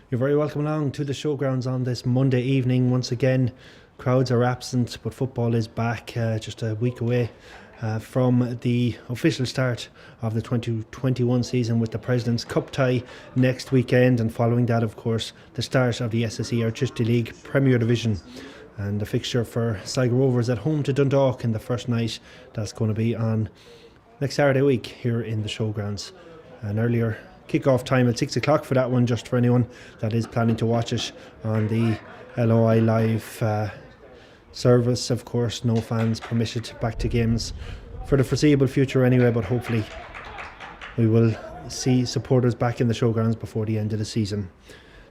You're very welcome along to the showgrounds on this Monday evening. Once again, crowds are absent, but football is back just a week away from the official start of the 2021 season, with the President's Cup tie next weekend, and following that, of course, the start of the SSE Artistic League Premier Division. And the fixture for Sligo Rovers at home to Dundalk in the first night. That's going to be on next Saturday week here in the showgrounds. An earlier kick-off time at 6 o'clock for that one, just for anyone that is planning to watch it on the LOI Live service. Of course, no fans permitted back to games for the foreseeable future anyway, but hopefully we will see supporters back in the showgrounds before the end of the season.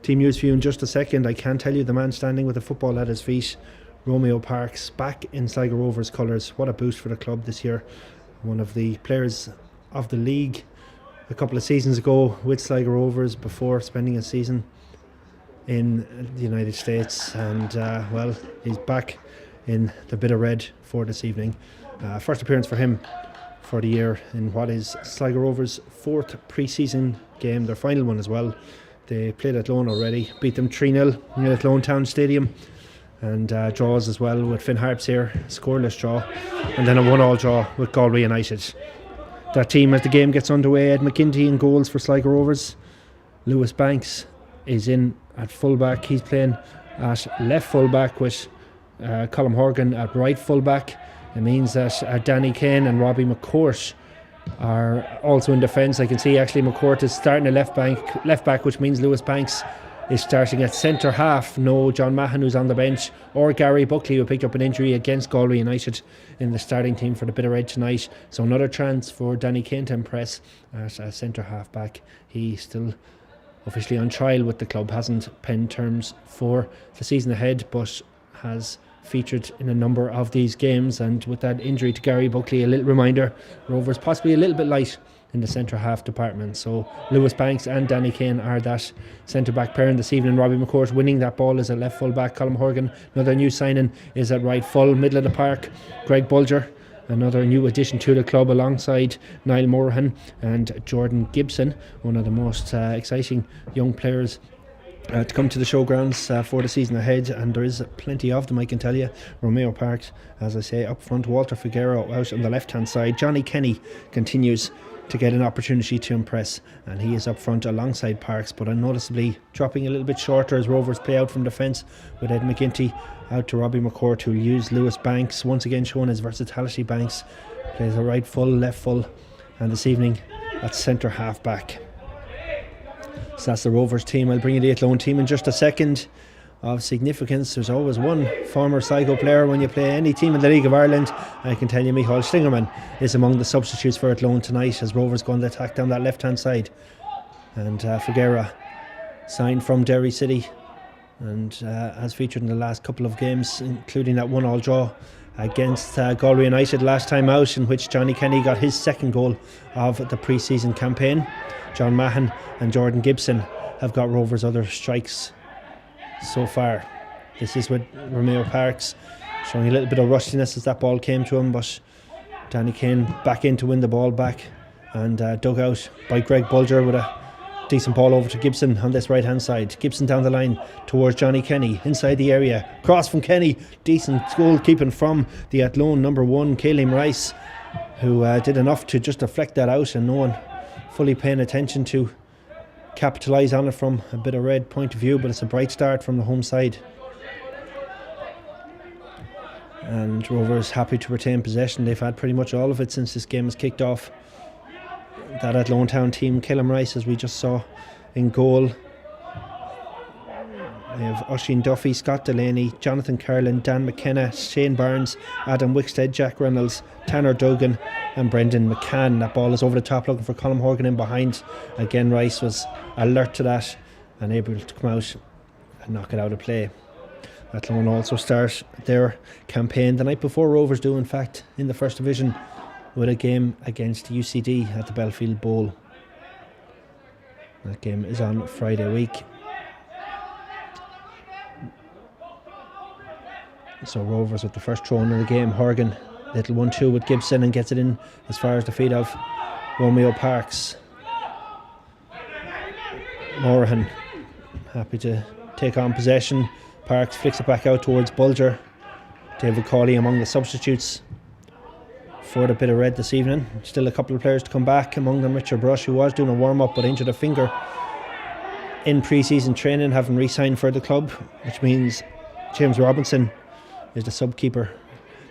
Team news for you in just a second. I can tell you the man standing with the football at his feet, Romeo Parks, back in Sligo Rovers colours. What a boost for the club this year. One of the players of the league a couple of seasons ago with Sligo Rovers before spending a season in the United States, and well, he's back in the bit of red for this evening. First appearance for him for the year in what is Sligo Rovers' fourth pre-season game, their final one as well. They played Athlone already, beat them 3-0 in Athlone Town Stadium, and draws as well with Finn Harps here, scoreless draw, and then a 1-1 draw with Galway United. That team, as the game gets underway, Ed McGinty in goals for Sligo Rovers. Lewis Banks is in at fullback. He's playing at left fullback with Colm Horgan at right fullback. It means that Danny Kane and Robbie McCourt are also in defence. I can see actually McCourt is starting at left back, which means Lewis Banks is starting at centre half. No John Mahon, who's on the bench, or Gary Buckley, who picked up an injury against Galway United in the starting team for the bit of red tonight. So another chance for Danny Kane to impress at centre half back. He's still officially on trial with the club, hasn't penned terms for the season ahead, but has featured in a number of these games. And with that injury to Gary Buckley, a little reminder, Rovers possibly a little bit light in the centre half department. So Lewis Banks and Danny Kane are that centre back pairing this evening. Robbie McCourt winning that ball is at left full back. Colm Horgan, another new signing, is at right full. Middle of the park, Greg Bulger, another new addition to the club, alongside Niall Morahan and Jordan Gibson, one of the most exciting young players to come to the showgrounds for the season ahead, and there is plenty of them, I can tell you. Romeo Parks, as I say, up front. Walter Figueroa out on the left hand side. Johnny Kenny continues to get an opportunity to impress, and he is up front alongside Parks, but unnoticeably dropping a little bit shorter as Rovers play out from defence, with Ed McGinty out to Robbie McCourt, who'll use Lewis Banks, once again showing his versatility. Banks plays a right full, left full, and this evening at centre half back. So that's the Rovers team. I'll bring you the Athlone team in just a second. Of significance, there's always one former Sligo player when you play any team in the League of Ireland. I can tell you Michael Slingerman is among the substitutes for Athlone tonight, as Rovers going to attack down that left hand side. And Figueroa, signed from Derry City, and has featured in the last couple of games, including that 1-1 draw against Galway United last time out, in which Johnny Kenny got his second goal of the pre-season campaign. John Mahon and Jordan Gibson have got Rovers' other strikes so far. This is with Romeo Parks showing a little bit of rustiness as that ball came to him, but Danny Kane back in to win the ball back, and dug out by Greg Bulger with a decent ball over to Gibson on this right hand side. Gibson down the line towards Johnny Kenny inside the area. Cross from Kenny, decent goalkeeping from the Athlone number 1, Caelim Rice, who did enough to just deflect that out, and no one fully paying attention to capitalise on it from a bit of red point of view. But it's a bright start from the home side, and Rovers happy to retain possession. They've had pretty much all of it since this game has kicked off. That Athlone Town team, Caelim Rice, as we just saw, in goal. They have Oisin Duffy, Scott Delaney, Jonathan Carlin, Dan McKenna, Shane Barnes, Adam Wickstead, Jack Reynolds, Tanner Duggan and Brendan McCann. That ball is over the top, looking for Colm Horgan in behind. Again, Rice was alert to that and able to come out and knock it out of play. Athlone also start their campaign the night before Rovers do, in fact, in the First Division, with a game against UCD at the Belfield Bowl. That game is on Friday week. So Rovers with the first throw in the game. Horgan, little 1-2 with Gibson, and gets it in as far as the feet of Romeo Parks. Morahan happy to take on possession. Parks flicks it back out towards Bulger. David Cawley among the substitutes for the bit of red this evening. Still a couple of players to come back, among them Richard Brush, who was doing a warm-up but injured a finger in pre-season training, having re-signed for the club, which means James Robinson is the sub-keeper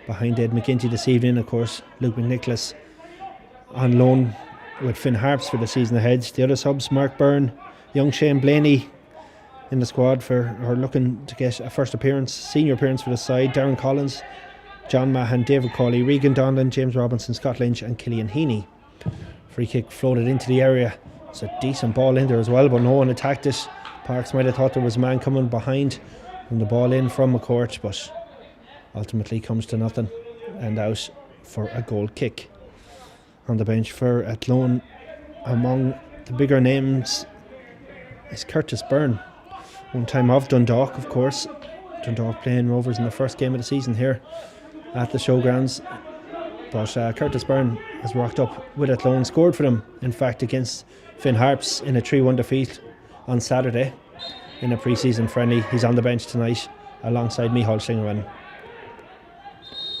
behind Ed McGinty this evening. Of course, Luke McNicholas on loan with Finn Harps for the season ahead. The other subs, Mark Byrne, young Shane Blaney in the squad or looking to get a first appearance, senior appearance for the side. Darren Collins, John Mahan, David Cawley, Regan Donlan, James Robinson, Scott Lynch and Killian Heaney. Free kick floated into the area. It's a decent ball in there as well, but no one attacked it. Parks might have thought there was a man coming behind from the ball in from McCourt, but ultimately comes to nothing and out for a goal kick. On the bench for Athlone, among the bigger names, is Curtis Byrne, one time of Dundalk, of course. Dundalk playing Rovers in the first game of the season here at the showgrounds. But Curtis Byrne has rocked up with Athlone, scored for them, in fact, against Finn Harps in a 3-1 defeat on Saturday in a pre-season friendly. He's on the bench tonight alongside Micheál Slingerman.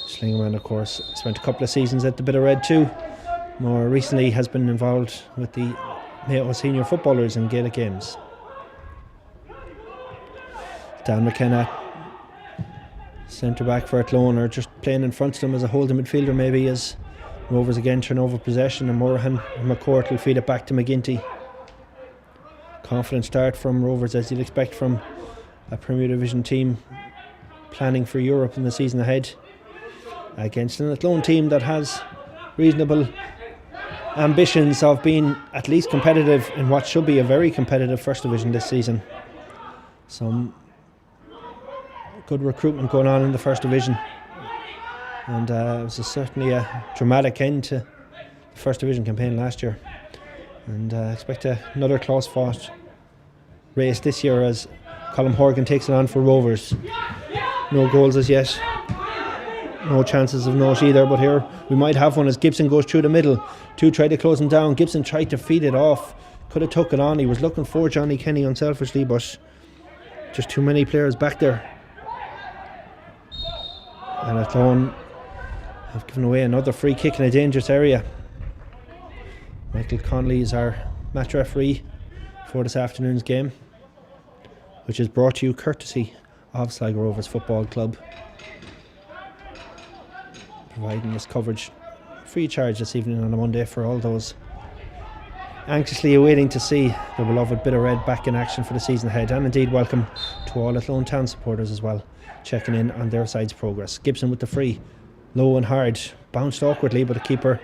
Slingerman, of course, spent a couple of seasons at the Bit of Red too. More recently has been involved with the Mayo senior footballers in Gaelic games. Dan McKenna, centre back for Athlone, or just playing in front of them as a holding midfielder maybe, as Rovers again turn over possession, and Morahan and McCourt will feed it back to McGinty. Confident start from Rovers, as you'd expect from a Premier Division team planning for Europe in the season ahead, against an Athlone team that has reasonable ambitions of being at least competitive in what should be a very competitive First Division this season. Some good recruitment going on in the First Division, and it was certainly a dramatic end to the First Division campaign last year, and expect another close fought race this year as Colm Horgan takes it on for Rovers. No goals as yet, no chances of note either, but here we might have one as Gibson goes through the middle. Two tried to close him down. Gibson tried to feed it off, could have took it on. He was looking for Johnny Kenny unselfishly, but just too many players back there. And Athlone have given away another free kick in a dangerous area. Michael Connolly is our match referee for this afternoon's game, which is brought to you courtesy of Sligo Rovers Football Club, providing this coverage free charge this evening on a Monday for all those anxiously awaiting to see their beloved Bit of Red back in action for the season ahead. And indeed welcome to all Athlone Town supporters as well, checking in on their side's progress. Gibson with the free, low and hard, bounced awkwardly, but the keeper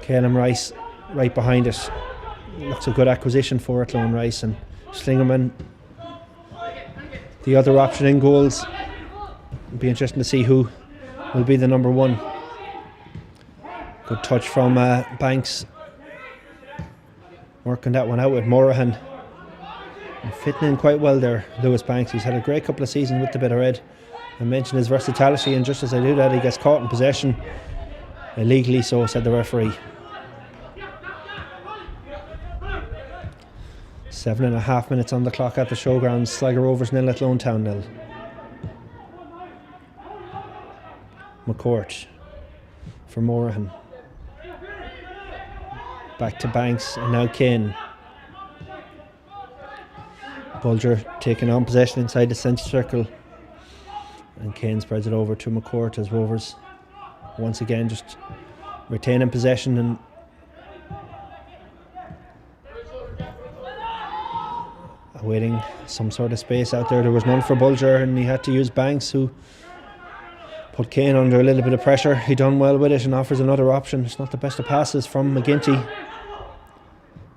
Caelan Rice right behind it. Looks a good acquisition for Athlone Rice. And Slingerman, the other option in goals. It'll be interesting to see who will be the number one. Good touch from Banks, working that one out with Morahan, and fitting in quite well there. Lewis Banks, he's had a great couple of seasons with the Bit of Red. I mentioned his versatility, and just as I do that, he gets caught in possession illegally, so said the referee. 7.5 minutes on the clock at the showgrounds. Sligo Rovers 0, Athlone Town 0. McCourt for Morahan, back to Banks, and now Kane. Bulger taking on possession inside the centre circle, and Kane spreads it over to McCourt as Rovers once again just retaining possession and awaiting some sort of space out there. There was none for Bulger, and he had to use Banks, who put Kane under a little bit of pressure. He done well with it and offers another option. It's not the best of passes from McGinty,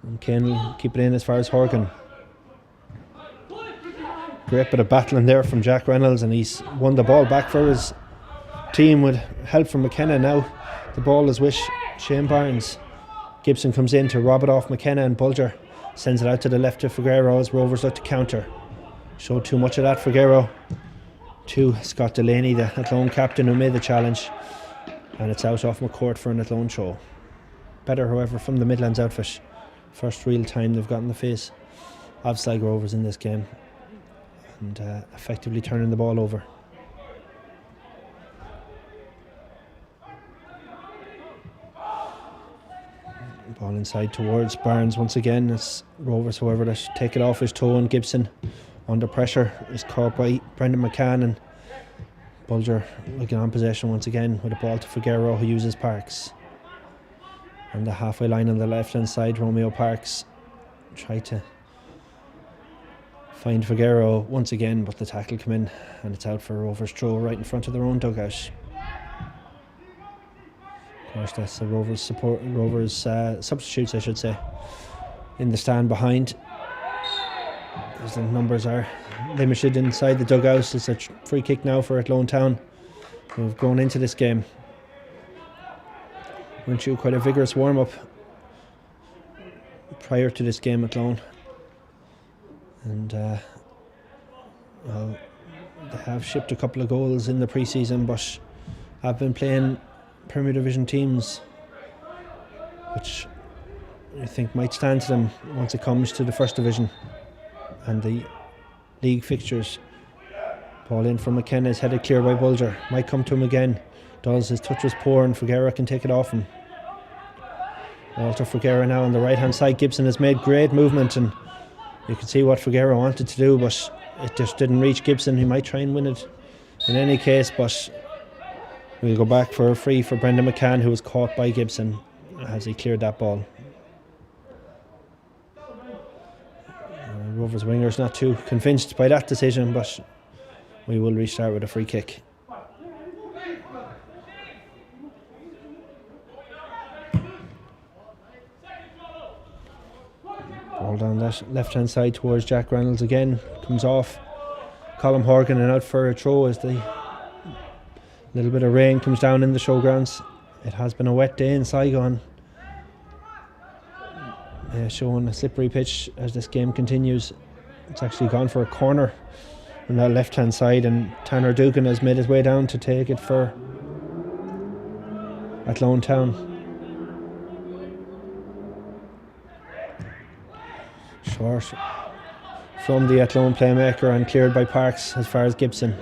and Kane will keep it in as far as Horgan. Great bit of battling there from Jack Reynolds, and he's won the ball back for his team with help from McKenna. Now the ball is with Shane Barnes. Gibson comes in to rob it off McKenna, and Bulger sends it out to the left to Figueroa as Rovers look to counter. Showed too much of that, Figueroa, to Scott Delaney, the Athlone captain, who made the challenge, and it's out off McCourt for an Athlone show. Better, however, from the Midlands outfit. First real time they've gotten the face of Sligo Rovers in this game, and effectively turning the ball over. Ball inside towards Barnes once again. It's Rovers, however, that take it off his toe, and Gibson, under pressure, is caught by Brendan McCann, and Bulger will get on possession once again with a ball to Figueroa, who uses Parks. On the halfway line on the left hand side, Romeo Parks tried to find Figueroa once again, but the tackle came in and it's out for a Rovers throw right in front of their own dugout. Of course, that's the Rovers substitutes, I should say, in the stand behind, as the numbers are limited inside the dugout. It's a free kick now for Athlone Town, who have gone into this game. Went through quite a vigorous warm-up prior to this game at Athlone, and well, they have shipped a couple of goals in the pre-season, but have been playing Premier Division teams, which I think might stand to them once it comes to the First Division and the league fixtures. Ball in from McKenna is headed clear by Bulger. Might come to him again. Does. His touch was poor, and Figueroa can take it off him. Walter Figueroa now on the right hand side. Gibson has made great movement, and you can see what Figueroa wanted to do, but it just didn't reach Gibson. He might try and win it in any case, but we'll go back for a free for Brendan McCann, who was caught by Gibson as he cleared that ball. Rovers wingers not too convinced by that decision, but we will restart with a free kick. Ball down that left hand side towards Jack Reynolds again. Comes off Colm Horgan and out for a throw as the little bit of rain comes down in the showgrounds. It has been a wet day in Sligo, showing a slippery pitch as this game continues. It's actually gone for a corner on that left hand side, and Tanner Dugan has made his way down to take it for Athlone Town. Short from the Athlone playmaker and cleared by Parks as far as Gibson.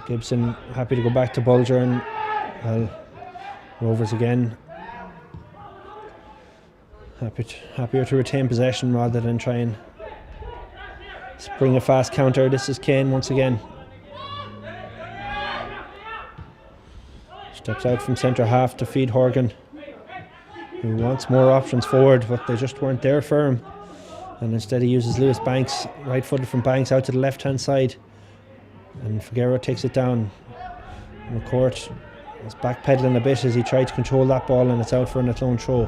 Gibson happy to go back to Bulger, and well, Rovers again happier to retain possession rather than try and spring a fast counter. This is Kane once again. Steps out from centre half to feed Horgan, who wants more options forward, but they just weren't there for him, and instead he uses Lewis Banks, right footed from Banks out to the left hand side, and Figueroa takes it down. McCourt is backpedaling a bit as he tried to control that ball, and it's out for an Athlone throw.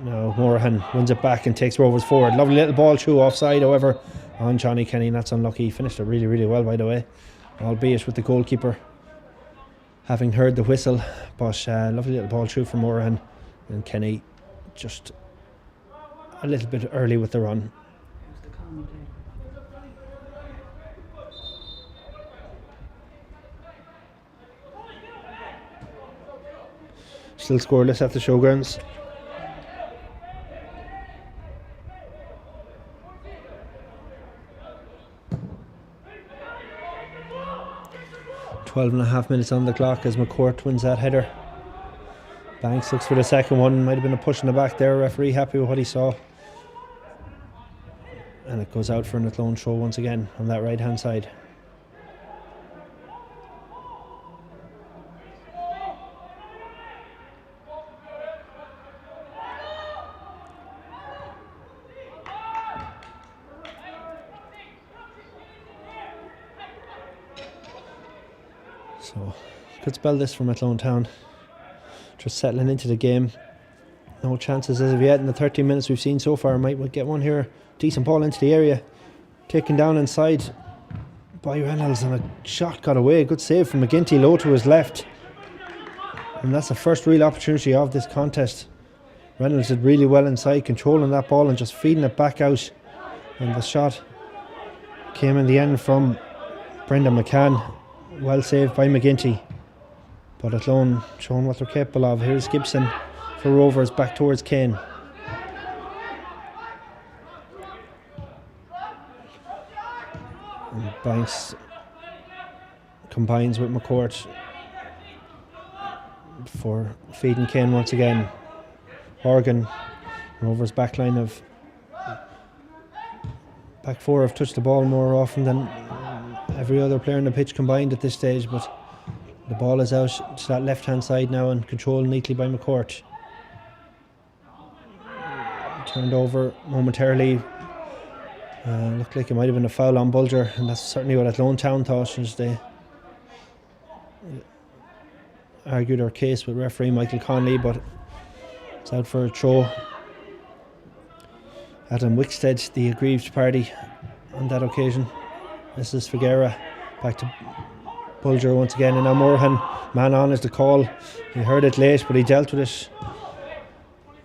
Now Morahan wins it back and takes Rovers forward. Lovely little ball through offside, however, on Johnny Kenny, and that's unlucky. He finished it really, really well, by the way, albeit with the goalkeeper having heard the whistle. But lovely little ball through from Morahan, and Kenny just a little bit early with the run. Still scoreless at the showgrounds. Twelve and a half minutes on the clock as McCourt wins that header. Banks looks for the second one. Might have been a push in the back there. Referee happy with what he saw, and it goes out for an Athlone throw once again on that right hand side. So, good spell this from Athlone Town. Just settling into the game. No chances as of yet in the 13 minutes we've seen so far. Might get one here. Decent ball into the area. Taken down inside by Reynolds, and a shot got away. Good save from McGinty, low to his left. And that's the first real opportunity of this contest. Reynolds did really well inside, controlling that ball and just feeding it back out. And the shot came in the end from Brendan McCann. Well saved by McGinty, but Athlone showing what they're capable of. Here's Gibson for Rovers, back towards Kane. And Banks combines with McCourt for feeding Kane once again. Horgan, Rovers back four have touched the ball more often than every other player on the pitch combined at this stage, but the ball is out to that left hand side now and controlled neatly by McCourt. Turned over momentarily. Looked like it might have been a foul on Bulger, and that's certainly what Athlone Town thought as they argued their case with referee Michael Conley, but it's out for a throw. Adam Wickstead, the aggrieved party on that occasion. This is Figuera, back to Bulger once again, and now Moorhan, man on is the call. He heard it late, but he dealt with it,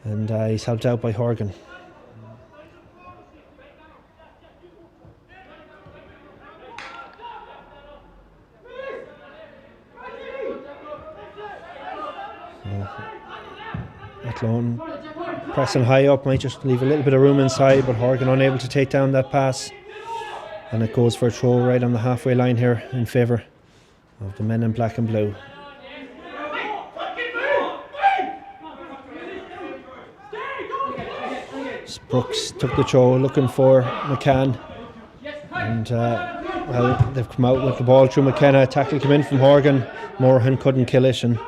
and he's helped out by Horgan. Athlone pressing high up, might just leave a little bit of room inside, but Horgan unable to take down that pass, and it goes for a throw right on the halfway line here in favour of the men in black and blue. Brooks took the throw, looking for McCann, and well, they've come out with the ball through McKenna. Tackle came in from Horgan. Moorhan couldn't kill it, and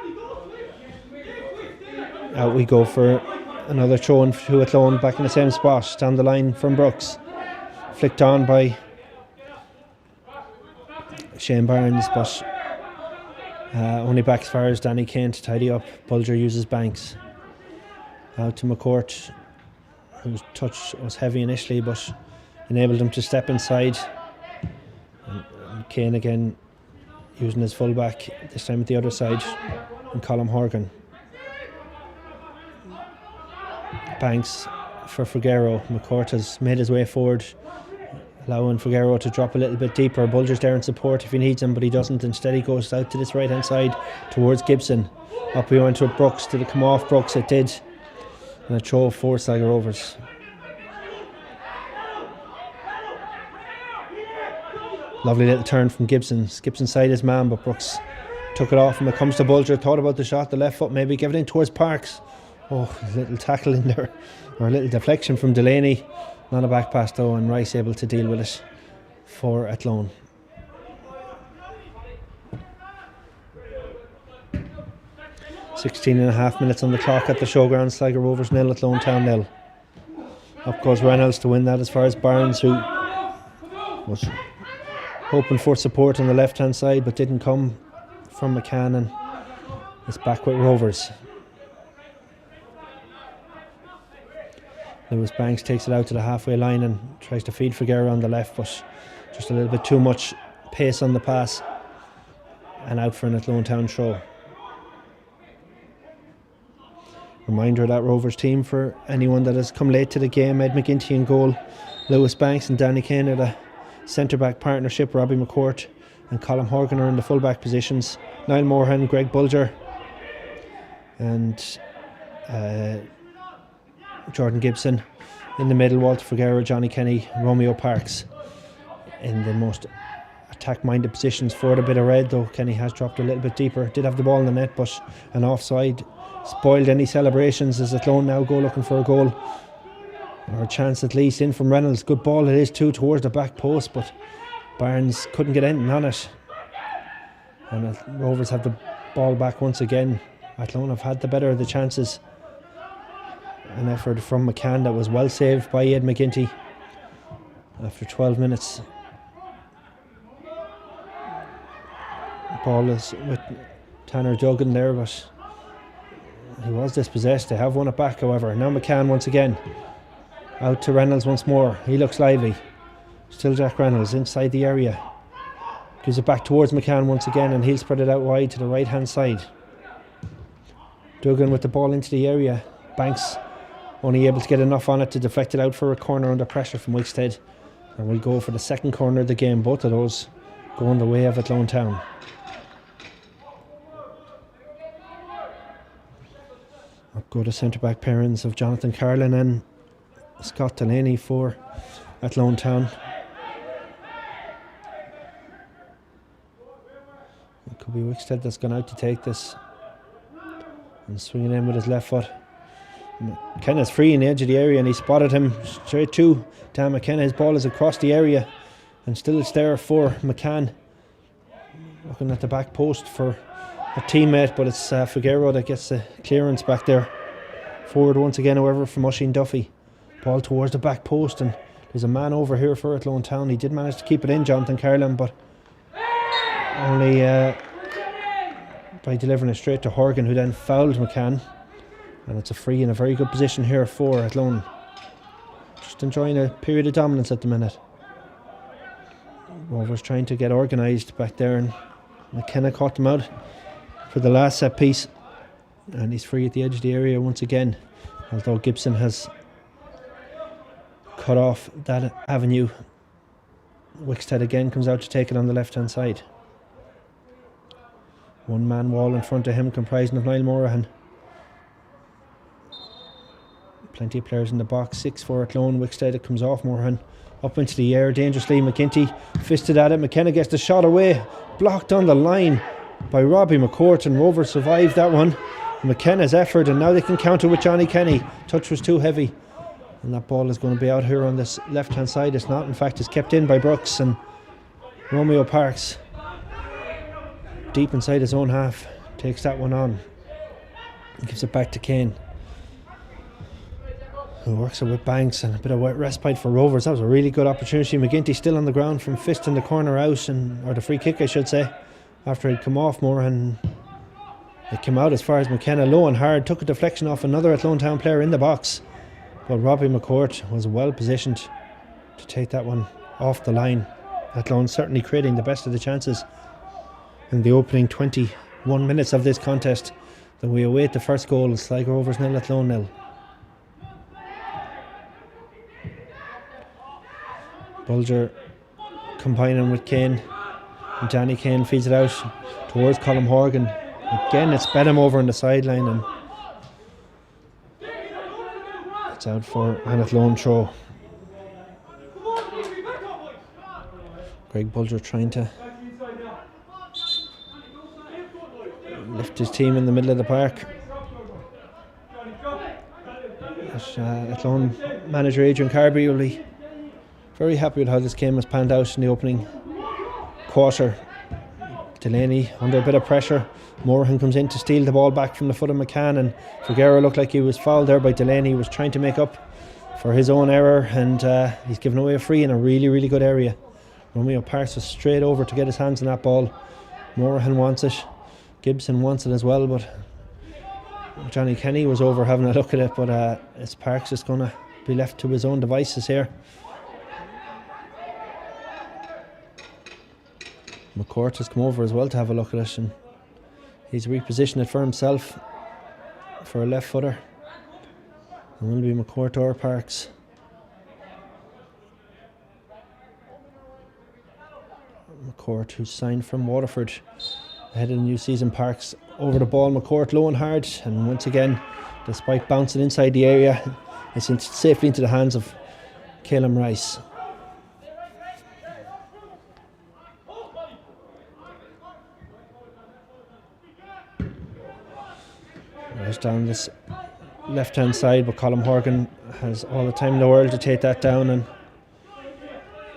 out we go for another throw in to Athlone, back in the same spot down the line from Brooks. Flicked on by Shane Barnes, but only back as far as Danny Kane to tidy up. Bulger uses Banks. Out to McCourt, whose touch was heavy initially but enabled him to step inside. And Kane again using his fullback, this time at the other side, and Colm Horgan. Banks for Figuero. McCourt has made his way forward, allowing Figuero to drop a little bit deeper. Bulger's there in support if he needs him, but he doesn't. Instead he goes out to this right hand side towards Gibson. Up we went to Brooks. Did it come off Brooks? It did. And a throw for Sligo Rovers. Lovely little turn from Gibson. Gibson side his man, but Brooks took it off, and it comes to Bulger. Thought about the shot, the left foot maybe, give it in towards Parks. Oh, a little tackle in there, or a little deflection from Delaney. Not a back pass though, and Rice able to deal with it for Athlone. Sixteen and a half minutes on the clock at the showground. Sligo Rovers 0, Athlone Town 0. Up goes Reynolds to win that, as far as Barnes, who was hoping for support on the left hand side but didn't come from McCann, and is back with Rovers. Lewis Banks takes it out to the halfway line and tries to feed Figuera on the left, but just a little bit too much pace on the pass, and out for an Athlone Town throw. Reminder of that Rovers team for anyone that has come late to the game: Ed McGinty in goal, Lewis Banks and Danny Kane are the centre back partnership, Robbie McCourt and Colm Horgan are in the full back positions, Niall Moorhan, Greg Bulger and Jordan Gibson in the middle, Walter Figuera, Johnny Kenny, Romeo Parks in the most attack minded positions for the bit of red, though Kenny has dropped a little bit deeper. Did have the ball in the net, but an offside spoiled any celebrations as Athlone now go looking for a goal, or a chance at least, in from Reynolds. Good ball it is too, towards the back post, but Barnes couldn't get anything on it, and Rovers have the ball back once again. Athlone have had the better of the chances. An effort from McCann that was well saved by Ed McGinty after 12 minutes. Ball is with Tanner Duggan there, but he was dispossessed. They have won it back, however. Now McCann once again. Out to Reynolds once more. He looks lively. Still Jack Reynolds inside the area. Gives it back towards McCann once again, and he'll spread it out wide to the right hand side. Duggan with the ball into the area. Banks only able to get enough on it to deflect it out for a corner under pressure from Wickstead, and we'll go for the second corner of the game. Both of those going the way of Athlone Town. Go to centre-back pairings of Jonathan Carlin and Scott Delaney for Athlone Town. It could be Wickstead that's gone out to take this. And swinging in with his left foot. McKenna's free in the edge of the area and he spotted him straight to Dan McKenna. His ball is across the area and still it's there for McCann. Looking at the back post for a teammate, but it's Figueroa that gets the clearance back there. Forward once again, however, from Oisin Duffy. Ball towards the back post and there's a man over here for Athlone Town. He did manage to keep it in, Jonathan Carlin, but only by delivering it straight to Horgan, who then fouled McCann. And it's a free in a very good position here for Athlone. Just enjoying a period of dominance at the minute. Rovers trying to get organised back there and McKenna caught them out for the last set piece. And he's free at the edge of the area once again. Although Gibson has cut off that avenue. Wickstead again comes out to take it on the left hand side. One man wall in front of him comprising of Niall Morahan. Plenty of players in the box. 6 for Athlone. Wickstead, it comes off Morahan. Up into the air dangerously. McGinty fisted at it. McKenna gets the shot away. Blocked on the line by Robbie McCourt, and Rovers survived that one. McKenna's effort, and now they can counter with Johnny Kenny. Touch was too heavy. And that ball is going to be out here on this left hand side. It's not, in fact, it's kept in by Brooks, and Romeo Parks, deep inside his own half, takes that one on. Gives it back to Kane, who works it with Banks, and a bit of wet respite for Rovers. That was a really good opportunity. McGinty still on the ground from fist in the corner out, or the free kick I should say, after he'd come off more, and it came out as far as McKenna, low and hard, took a deflection off another Athlone Town player in the box, but Robbie McCourt was well positioned to take that one off the line. Athlone certainly creating the best of the chances in the opening 21 minutes of this contest. Then we await the first goal. Sligo Rovers 0, Athlone 0. Bulger combining with Kane, and Danny Kane feeds it out towards Colm Horgan. Again, it's Benham over on the sideline, and it's out for an Athlone throw. Greg Bulger trying to lift his team in the middle of the park. Athlone manager Adrian Carberry will be very happy with how this game has panned out in the opening quarter. Delaney under a bit of pressure. Morahan comes in to steal the ball back from the foot of McCann, and Figueroa looked like he was fouled there by Delaney. He was trying to make up for his own error, and he's given away a free in a really, really good area. Romeo Parks was straight over to get his hands on that ball. Morahan wants it. Gibson wants it as well, but Johnny Kenny was over having a look at it, but it's Parks just going to be left to his own devices here. McCourt has come over as well to have a look at it, and he's repositioned it for himself for a left footer. It will be McCourt or Parks. McCourt, who's signed from Waterford ahead of the new season. Parks over the ball. McCourt low and hard, and once again, despite bouncing inside the area, it's safely into the hands of Calum Rice. Rice down this left hand side, but Colm Horgan has all the time in the world to take that down, and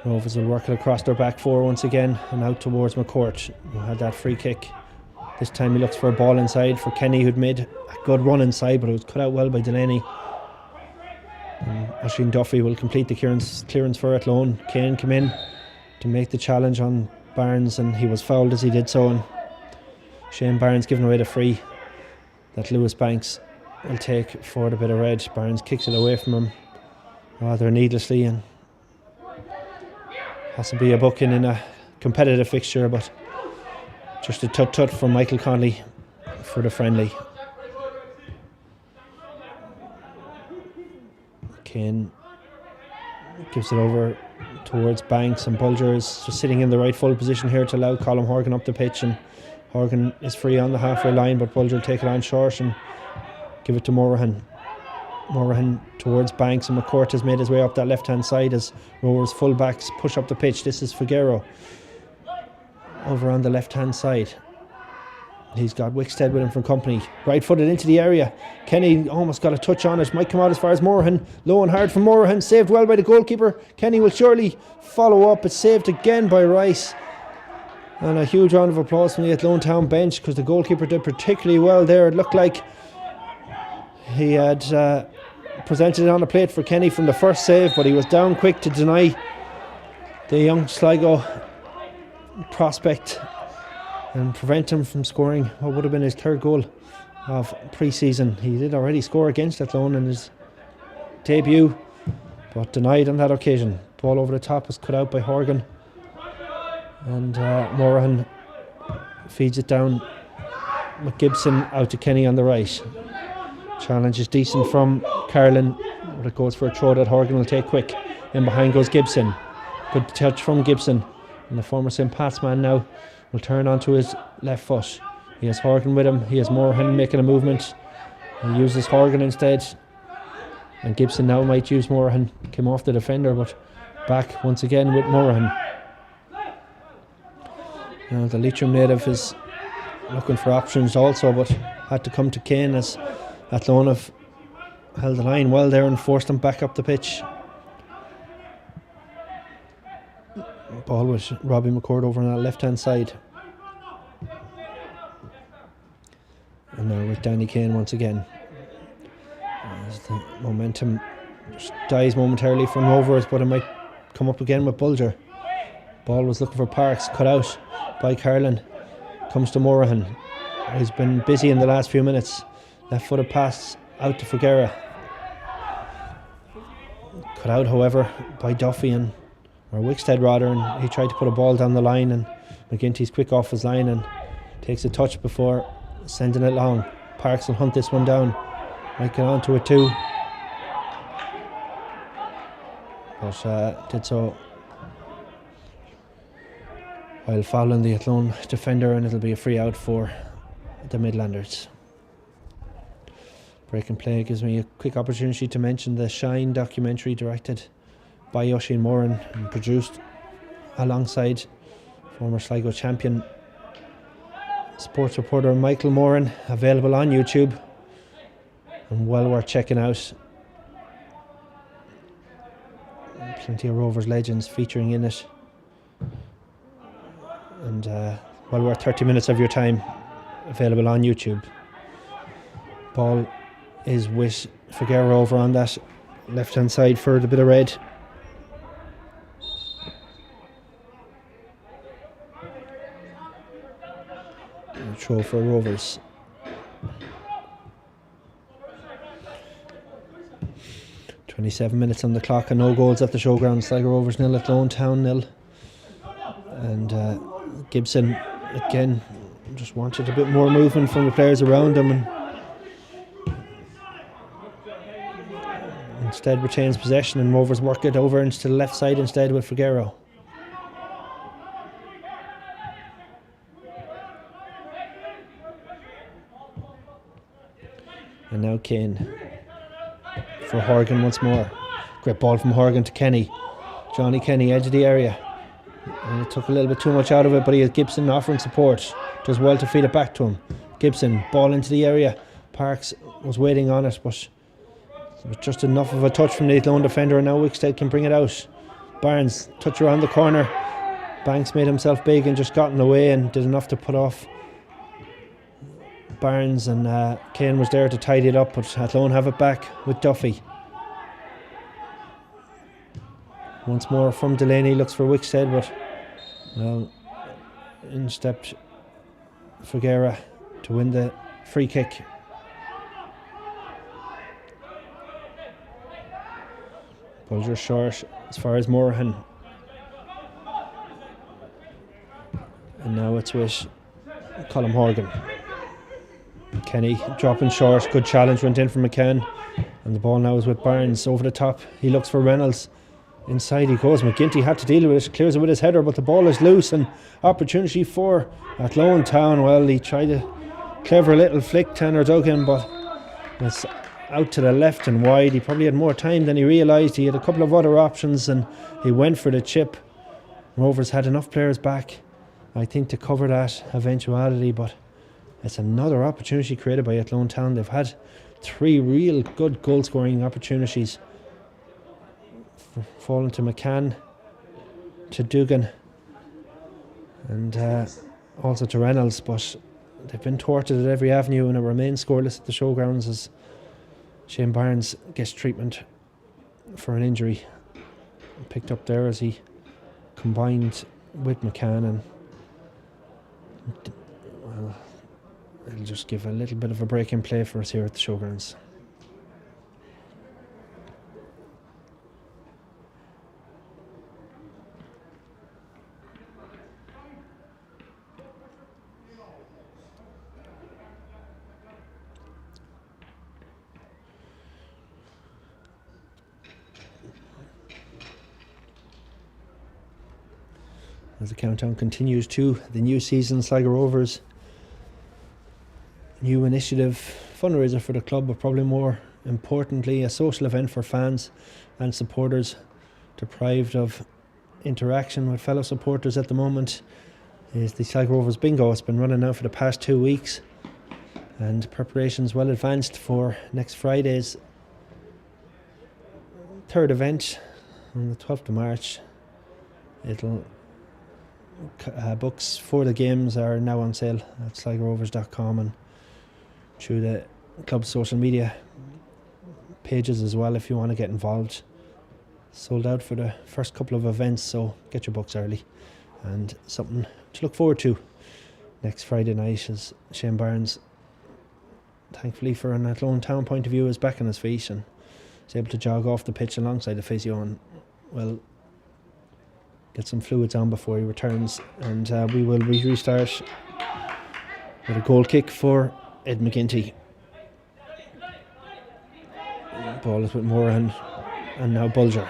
Rovers will work it across their back four once again and out towards McCourt, who had that free kick. This time he looks for a ball inside for Kenny, who'd made a good run inside, but it was cut out well by Delaney. Oisin Duffy will complete the clearance for Athlone. Kane came in to make the challenge on Barnes, and he was fouled as he did so, and Shane Barnes giving away the free that Lewis Banks will take for the bit of red. Barnes kicks it away from him rather needlessly, and has to be a booking in a competitive fixture, but just a tut-tut from Michael Conley for the friendly. Kane gives it over towards Banks, and Bulger is just sitting in the right full position here to allow Colm Horgan up the pitch, and Horgan is free on the halfway line, but Bulger will take it on short and give it to Morahan. Morahan towards Banks, and McCourt has made his way up that left hand side as Rovers full-backs push up the pitch. This is Figueroa over on the left hand side. He's got Wickstead with him from company. Right footed into the area. Kenny almost got a touch on it. Might come out as far as Morahan. Low and hard from Morahan. Saved well by the goalkeeper. Kenny will surely follow up. It's saved again by Rice. And a huge round of applause from the Athlone Town bench, because the goalkeeper did particularly well there. It looked like he had presented it on a plate for Kenny from the first save, but he was down quick to deny the young Sligo prospect and prevent him from scoring what would have been his third goal of pre-season. He did already score against Athlone in his debut, but denied on that occasion. Ball over the top was cut out by Horgan, and Morahan feeds it down with Gibson out to Kenny on the right. Challenge is decent from Carlin, but it goes for a throw that Horgan will take quick. In behind goes Gibson. Good touch from Gibson, and the former St. Pat's man now will turn onto his left foot. He has Horgan with him. He has Morahan making a movement. He uses Horgan instead, and Gibson now might use Morahan. Came off the defender, but back once again with Morahan. Now the Leitrim native is looking for options also, but had to come to Kane as Athlone have held the line well there and forced them back up the pitch. Ball with Robbie McCord over on that left hand side. And now with Danny Kane once again. As the momentum just dies momentarily from Rovers, but it might come up again with Bulger. Ball was looking for Parks, cut out by Carlin. Comes to Morahan. He's been busy in the last few minutes. Left footed pass out to Figueroa. Cut out, however, by Duffy or Wickstead rather, and he tried to put a ball down the line, and McGinty's quick off his line and takes a touch before sending it long. Parks will hunt this one down. Might get on to it too, but did so while fouling the Athlone defender, and it'll be a free out for the Midlanders. Break and play gives me a quick opportunity to mention the Shine documentary directed by Oisin Moran and produced alongside former Sligo champion sports reporter Michael Moran, available on YouTube and well worth checking out. Plenty of Rovers legends featuring in it, and well worth 30 minutes of your time, available on YouTube. Ball is with Figueroa over on that left hand side for the bit of red. And throw for Rovers. .27 minutes on the clock and no goals at the showground. Sligo Rovers 0, Athlone Town 0. And Gibson again just wanted a bit more movement from the players around him, and instead retains possession, and Rovers work it over into the left side instead with Figueroa. And now Kane for Horgan once more. Great ball from Horgan to Kenny. Johnny Kenny, edge of the area. And it took a little bit too much out of it, but he has Gibson offering support. Does well to feed it back to him. Gibson, ball into the area. Parks was waiting on it, but there was just enough of a touch from the Athlone defender, and now Wickstead can bring it out. Barnes, touch around the corner. Banks made himself big and just got in the way and did enough to put off Barnes, and Kane was there to tidy it up, but Athlone have it back with Duffy. Once more from Delaney, looks for Wickstead, but well, in stepped Figueroa to win the free kick. Bulger short as far as Morahan. And now it's with Colm Horgan. Kenny dropping short, good challenge went in from McCann, and the ball now is with Barnes over the top. He looks for Reynolds. Inside he goes. McGinty had to deal with it, clears it with his header, but the ball is loose, and opportunity for Athlone Town. Well, he tried a clever little flick, Tanner Duggan, but was out to the left and wide. He probably had more time than he realised. He had a couple of other options and he went for the chip. Rovers had enough players back, I think, to cover that eventuality, but it's another opportunity created by Athlone Town. They've had 3 real good goal scoring opportunities, falling to McCann, to Dugan and also to Reynolds, but they've been thwarted at every avenue and it remains scoreless at the showgrounds as Shane Barnes gets treatment for an injury picked up there as he combined with McCann, and well, it'll just give a little bit of a break in play for us here at the showgrounds. As the countdown continues to the new season, Sligo Rovers, new initiative, fundraiser for the club, but probably more importantly a social event for fans and supporters deprived of interaction with fellow supporters at the moment, is the Sligo Rovers Bingo. It's been running now for the past 2 weeks and preparations well advanced for next Friday's third event on the 12th of March. Books for the games are now on sale at sligorovers.com and through the club's social media pages as well if you want to get involved. Sold out for the first couple of events, so get your books early, and something to look forward to next Friday night as Shane Barnes, thankfully for an Athlone Town point of view, is back on his feet and is able to jog off the pitch alongside the physio and get some fluids on before he returns, and we will restart with a goal kick for Ed McGinty. Ball is with Moran and now Bulger.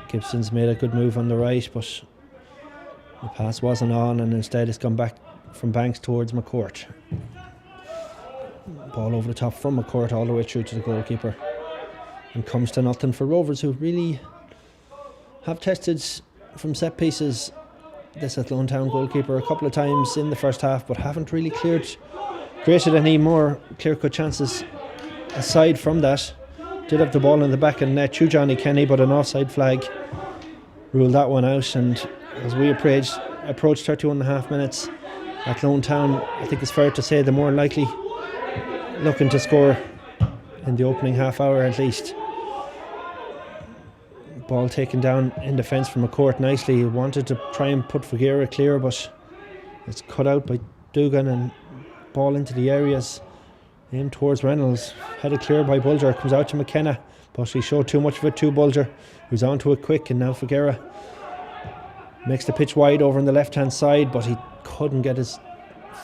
Gibson's made a good move on the right, but the pass wasn't on, and instead it's gone back from Banks towards McCourt. Ball over the top from McCourt all the way through to the goalkeeper, and comes to nothing for Rovers, who really have tested from set pieces this Athlone Town goalkeeper a couple of times in the first half, but haven't really created any more clear-cut chances aside from that. Did have the ball in the back of the net to Johnny Kenny, but an offside flag ruled that one out, and as we approached 31.5 minutes, Athlone Town, I think it's fair to say, the more likely looking to score in the opening half hour at least. Ball taken down in defence from McCourt nicely. He wanted to try and put Figueira clear, but it's cut out by Dugan, and ball into the areas aimed towards Reynolds, headed clear by Bulger, comes out to McKenna, but he showed too much of it to Bulger, who's onto it quick, and now Figueira makes the pitch wide over on the left hand side, but he couldn't get his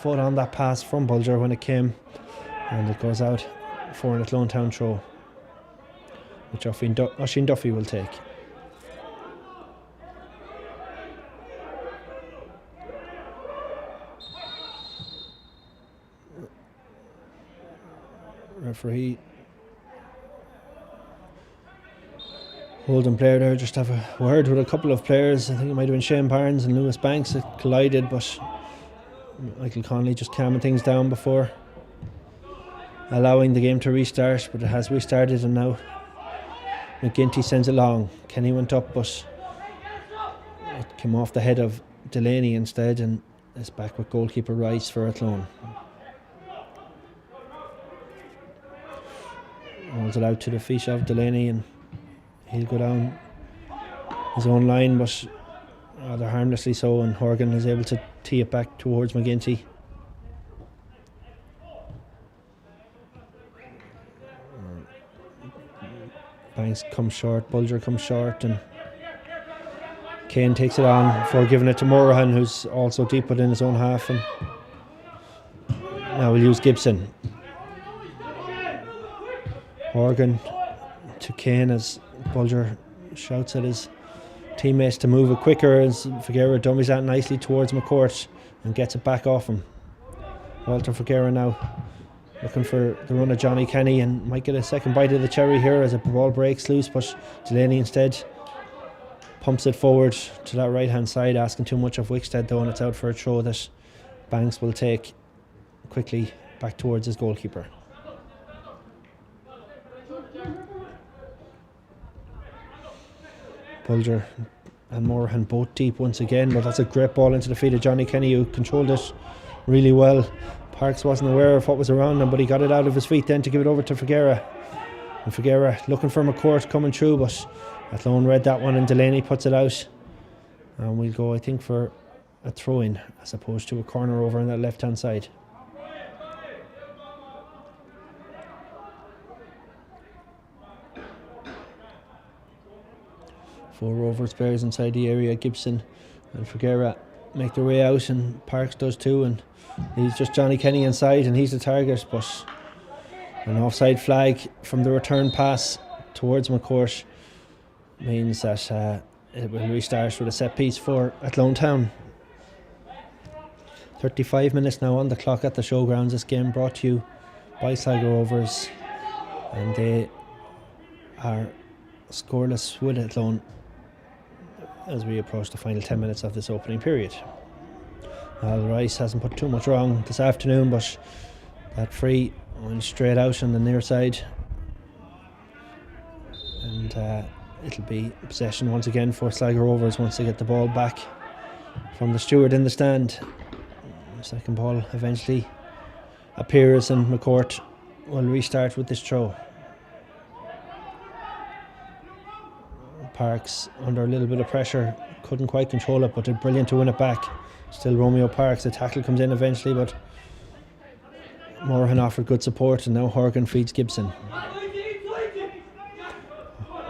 foot on that pass from Bulger when it came, and it goes out for an Athlone Town throw, which Oisin Duffy will take. Referee holding player there, just have a word with a couple of players. I think it might have been Shane Barnes and Lewis Banks that collided, but Michael Connolly just calming things down before allowing the game to restart, but it has restarted, and now McGinty sends it long. Kenny went up, but it came off the head of Delaney instead, and is back with goalkeeper Rice for Athlone. Rolls it out to the feet of Delaney, and he'll go down his own line, but rather harmlessly so, and Horgan is able to tee it back towards McGinty. Banks comes short, Bulger comes short, and Kane takes it on before giving it to Morahan, who's also deep within his own half, and now we'll use Gibson. Horgan to Kane as Bulger shouts at his teammates to move it quicker, as Figueira dummies that nicely towards McCourt and gets it back off him. Walter Figuera now looking for the run of Johnny Kenny and might get a second bite of the cherry here as the ball breaks loose, but Delaney instead pumps it forward to that right hand side, asking too much of Wickstead though, and it's out for a throw that Banks will take quickly back towards his goalkeeper. Bulger and Morahan both deep once again, but that's a great ball into the feet of Johnny Kenny, who controlled it really well. Parks wasn't aware of what was around him, but he got it out of his feet then to give it over to Figuera. And Figuera looking for McCourt coming through, but Athlone read that one and Delaney puts it out. And we'll go, I think, for a throw-in as opposed to a corner over on that left-hand side. Four Rovers players inside the area. Gibson and Figuera make their way out, and Parks does too, and he's just Johnny Kenny inside and he's the target, but an offside flag from the return pass towards McCourt means that it will restart with a set piece for Athlone Town. 35 minutes now on the clock at the showgrounds. This game brought to you by Sligo Rovers, and they are scoreless with Athlone as we approach the final 10 minutes of this opening period. Al Rice hasn't put too much wrong this afternoon, but that free went straight out on the near side, and it'll be possession once again for Sligo Rovers once they get the ball back from the steward in the stand. The second ball eventually appears, and McCourt will restart with this throw. Parks under a little bit of pressure, couldn't quite control it, but did brilliant to win it back. Still Romeo Parks, the tackle comes in eventually, but Morahan offered good support, and now Horgan feeds Gibson.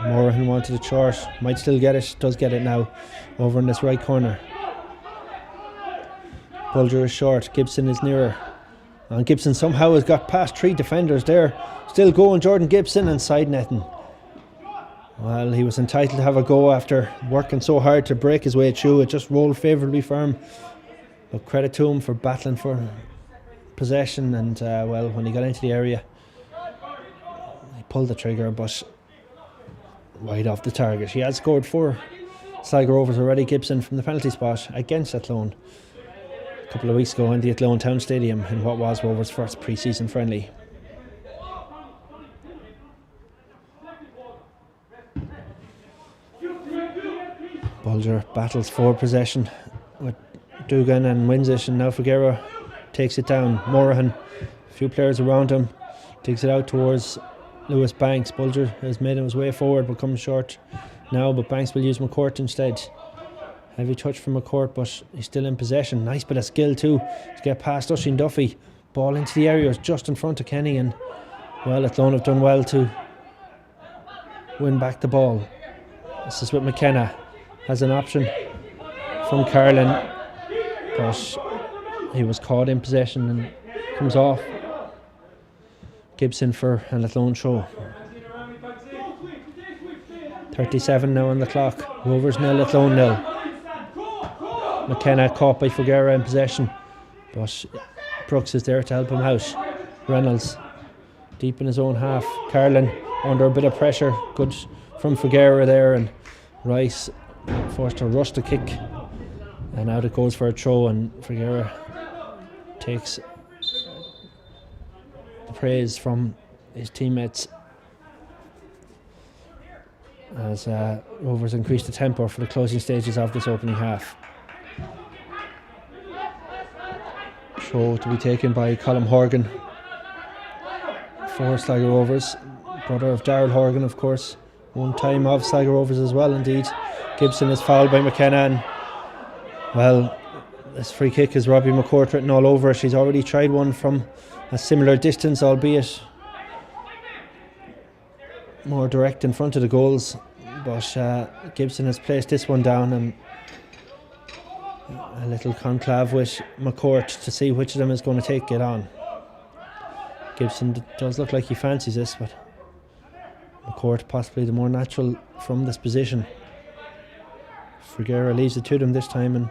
Morahan wanted it short, might still get it, does get it now, over in this right corner. Bulger is short, Gibson is nearer, and Gibson somehow has got past three defenders there. Still going Jordan Gibson, and side netting. Well, he was entitled to have a go after working so hard to break his way through. It just rolled favourably for him. But credit to him for battling for possession, and well, when he got into the area, he pulled the trigger, but wide off the target. He had scored for Sligo Rovers already, Gibson, from the penalty spot against Athlone a couple of weeks ago in the Athlone Town Stadium in what was Rovers' first pre-season friendly. Bulger battles for possession with Dugan and wins it, and now Figuera takes it down. Morahan, a few players around him, digs it out towards Lewis Banks. Bulger has made his way forward but comes short now, but Banks will use McCourt instead. Heavy touch from McCourt, but he's still in possession. Nice bit of skill too to get past Oisin Duffy. Ball into the area, just in front of Kenny, and well, Athlone have done well to win back the ball. This is with McKenna. Has an option from Carlin, but he was caught in possession and comes off. Gibson for an Athlone throw. 37 now on the clock. Rovers 0, Athlone 0. McKenna caught by Figuera in possession, but Brooks is there to help him out. Reynolds deep in his own half. Carlin under a bit of pressure. Good from Figuera there, and Rice forced to rush the kick, and out it goes for a throw, and Figuera takes the praise from his teammates as Rovers increase the tempo for the closing stages of this opening half. Throw to be taken by Colm Horgan for Sligo Rovers, brother of Darrell Horgan, of course, one time of Sligo Rovers as well indeed. Gibson is fouled by McKenna, and well, this free kick is Robbie McCourt written all over it. She's already tried one from a similar distance, albeit more direct in front of the goals, but Gibson has placed this one down, and a little conclave with McCourt to see which of them is going to take it on. Gibson does look like he fancies this, but McCourt possibly the more natural from this position. Figuera leaves it to them this time, and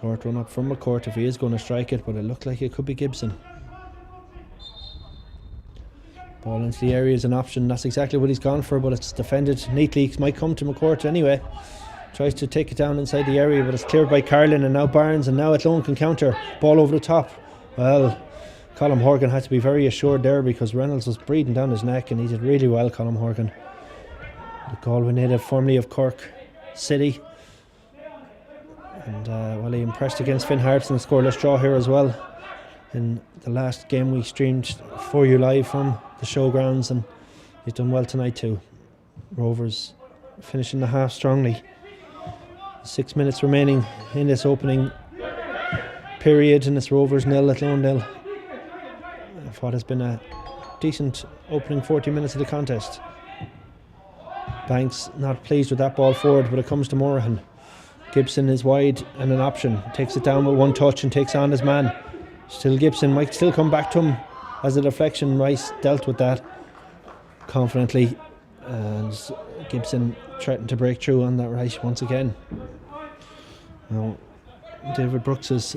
Short run up from McCourt if he is going to strike it, but it looked like it could be Gibson. Ball into the area is an option. That's exactly what he's gone for, but it's defended neatly. It might come to McCourt anyway. Tries to take it down inside the area, but it's cleared by Carlin, and now Barnes, and now Athlone can counter. Ball over the top. Well, Colm Horgan had to be very assured there because Reynolds was breathing down his neck, and he did really well, Colm Horgan. The Galway native, formerly of Cork City. And well, he impressed against Finn Harps in a scoreless draw here as well. In the last game we streamed for you live from the showgrounds, and he's done well tonight too. Rovers finishing the half strongly. 6 minutes remaining in this opening period, and it's Rovers 0, Athlone 0. What has been a decent opening 40 minutes of the contest. Banks not pleased with that ball forward, but it comes to Morahan. Gibson is wide and an option. Takes it down with one touch and takes on his man. Still Gibson, might still come back to him as a deflection. Rice dealt with that confidently, and Gibson threatened to break through on that right once again. Now David Brooks is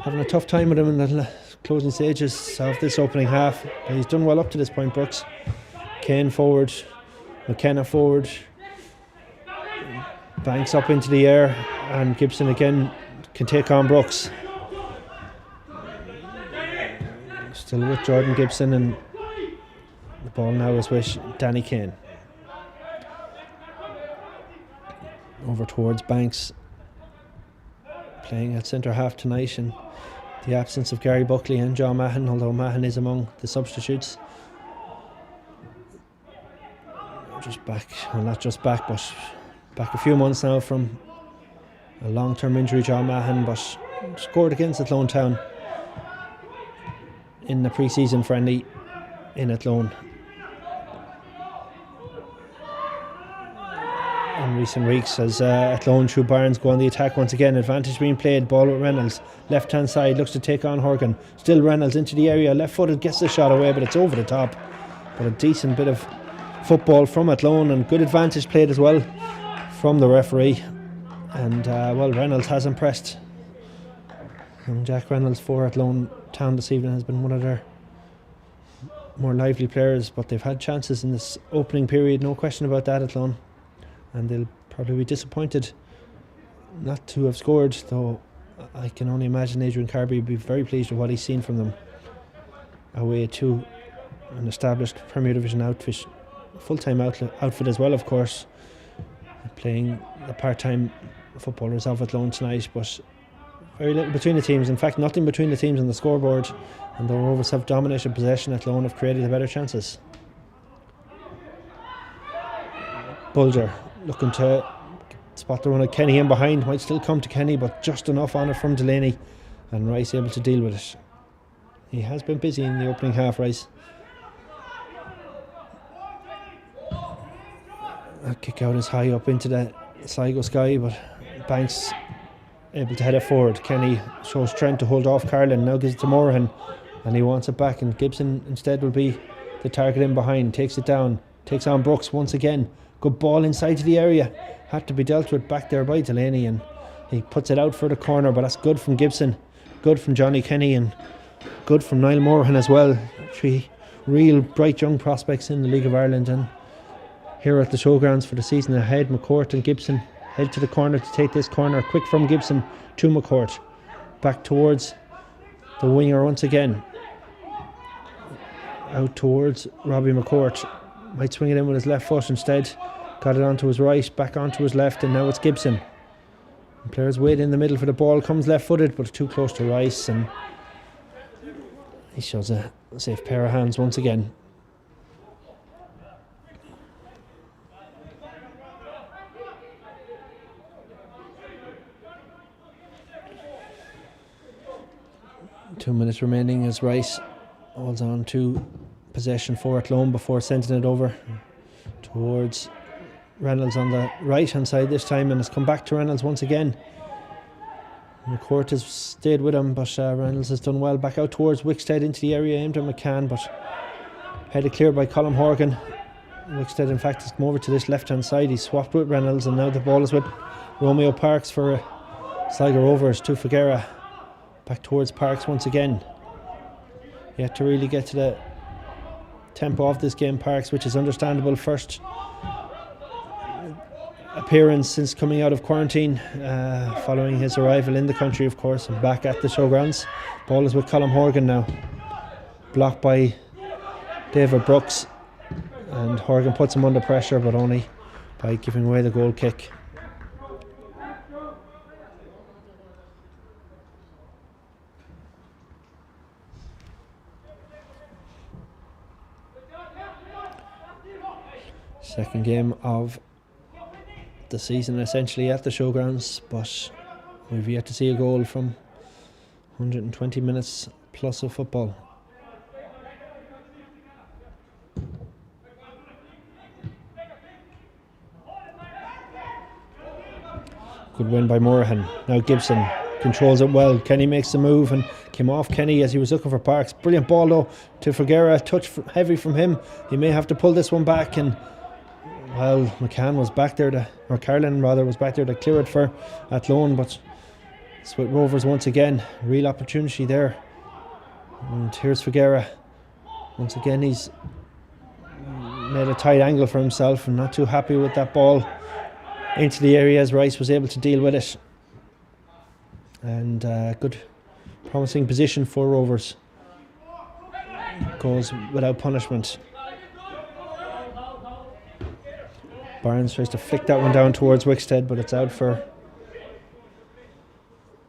having a tough time with him in the closing stages of this opening half. He's done well up to this point, Brooks. Kane forward, McKenna forward, Banks up into the air, and Gibson again can take on Brooks. Still with Jordan Gibson, and the ball now is with Danny Kane. Over towards Banks, playing at centre half tonight in the absence of Gary Buckley and John Mahon, although Mahon is among the substitutes. Just back, well, not just back, but back a few months now from a long-term injury, John Mahon, but scored against Athlone Town in the pre-season friendly in Athlone in recent weeks, as Athlone through Barnes go on the attack once again. Advantage being played, ball with Reynolds, left hand side, looks to take on Horgan. Still Reynolds into the area, left footed, gets the shot away, but it's over the top. But a decent bit of football from Athlone, and good advantage played as well from the referee. And well, Reynolds has impressed. And Jack Reynolds for Athlone Town this evening has been one of their more lively players, but they've had chances in this opening period, no question about that, Athlone. And they'll probably be disappointed not to have scored, though I can only imagine Adrian Carby would be very pleased with what he's seen from them away to an established Premier Division outfit, full-time outfit as well, of course, playing the part-time footballers of Athlone tonight, but very little between the teams. In fact, nothing between the teams on the scoreboard, and the Rovers have dominated possession. Athlone have created the better chances. Bulger looking to spot the run of Kenny in behind, might still come to Kenny, but just enough on it from Delaney, and Rice able to deal with it. He has been busy in the opening half, Rice. That kick out is high up into the Sligo sky, but Banks able to head it forward. Kenny shows Trent to hold off Carlin, now gives it to Morahan, and he wants it back, and Gibson instead will be the target in behind. Takes it down, takes on Brooks once again. Good ball inside to the area, had to be dealt with back there by Delaney, and he puts it out for the corner, but that's good from Gibson, good from Johnny Kenny, and good from Niall Morahan as well. Three real bright young prospects in the League of Ireland, and here at the showgrounds for the season ahead. McCourt and Gibson head to the corner to take this corner. Quick from Gibson to McCourt, back towards the winger once again, out towards Robbie McCourt. Might swing it in with his left foot instead. Got it onto his right, back onto his left, and now it's Gibson. The players wait in the middle for the ball, comes left footed, but too close to Rice, and he shows a safe pair of hands once again. Two minutes remaining as Rice holds on to possession for Athlone before sending it over towards Reynolds on the right hand side this time, and it's come back to Reynolds once again. McCourt has stayed with him, but Reynolds has done well. Back out towards Wickstead into the area, aimed at McCann, but headed clear by Colm Horgan. Wickstead in fact has come over to this left hand side. He's swapped with Reynolds, and now the ball is with Romeo Parks for a Sligo Rovers to Figuera. Back towards Parks once again. Yet to really get to the tempo of this game, Parks, which is understandable. First appearance since coming out of quarantine, following his arrival in the country, of course, and back at the showgrounds. Ball is with Colm Horgan now. Blocked by David Brooks. And Horgan puts him under pressure, but only by giving away the goal kick. Second game of the season essentially at the showgrounds, but we've yet to see a goal from 120 minutes plus of football. Good win by Morahan. Now Gibson controls it well. Kenny makes the move and came off Kenny as he was looking for Parks. Brilliant ball though to Figuera. Touch heavy from him. He may have to pull this one back, and well, McCann was back there or Carlin rather was back there to clear it for Athlone, but it's with Rovers once again. Real opportunity there. And here's Figuera. Once again he's made a tight angle for himself and not too happy with that ball into the area as Rice was able to deal with it. And good promising position for Rovers. Goes without punishment. Barnes tries to flick that one down towards Wickstead, but it's out for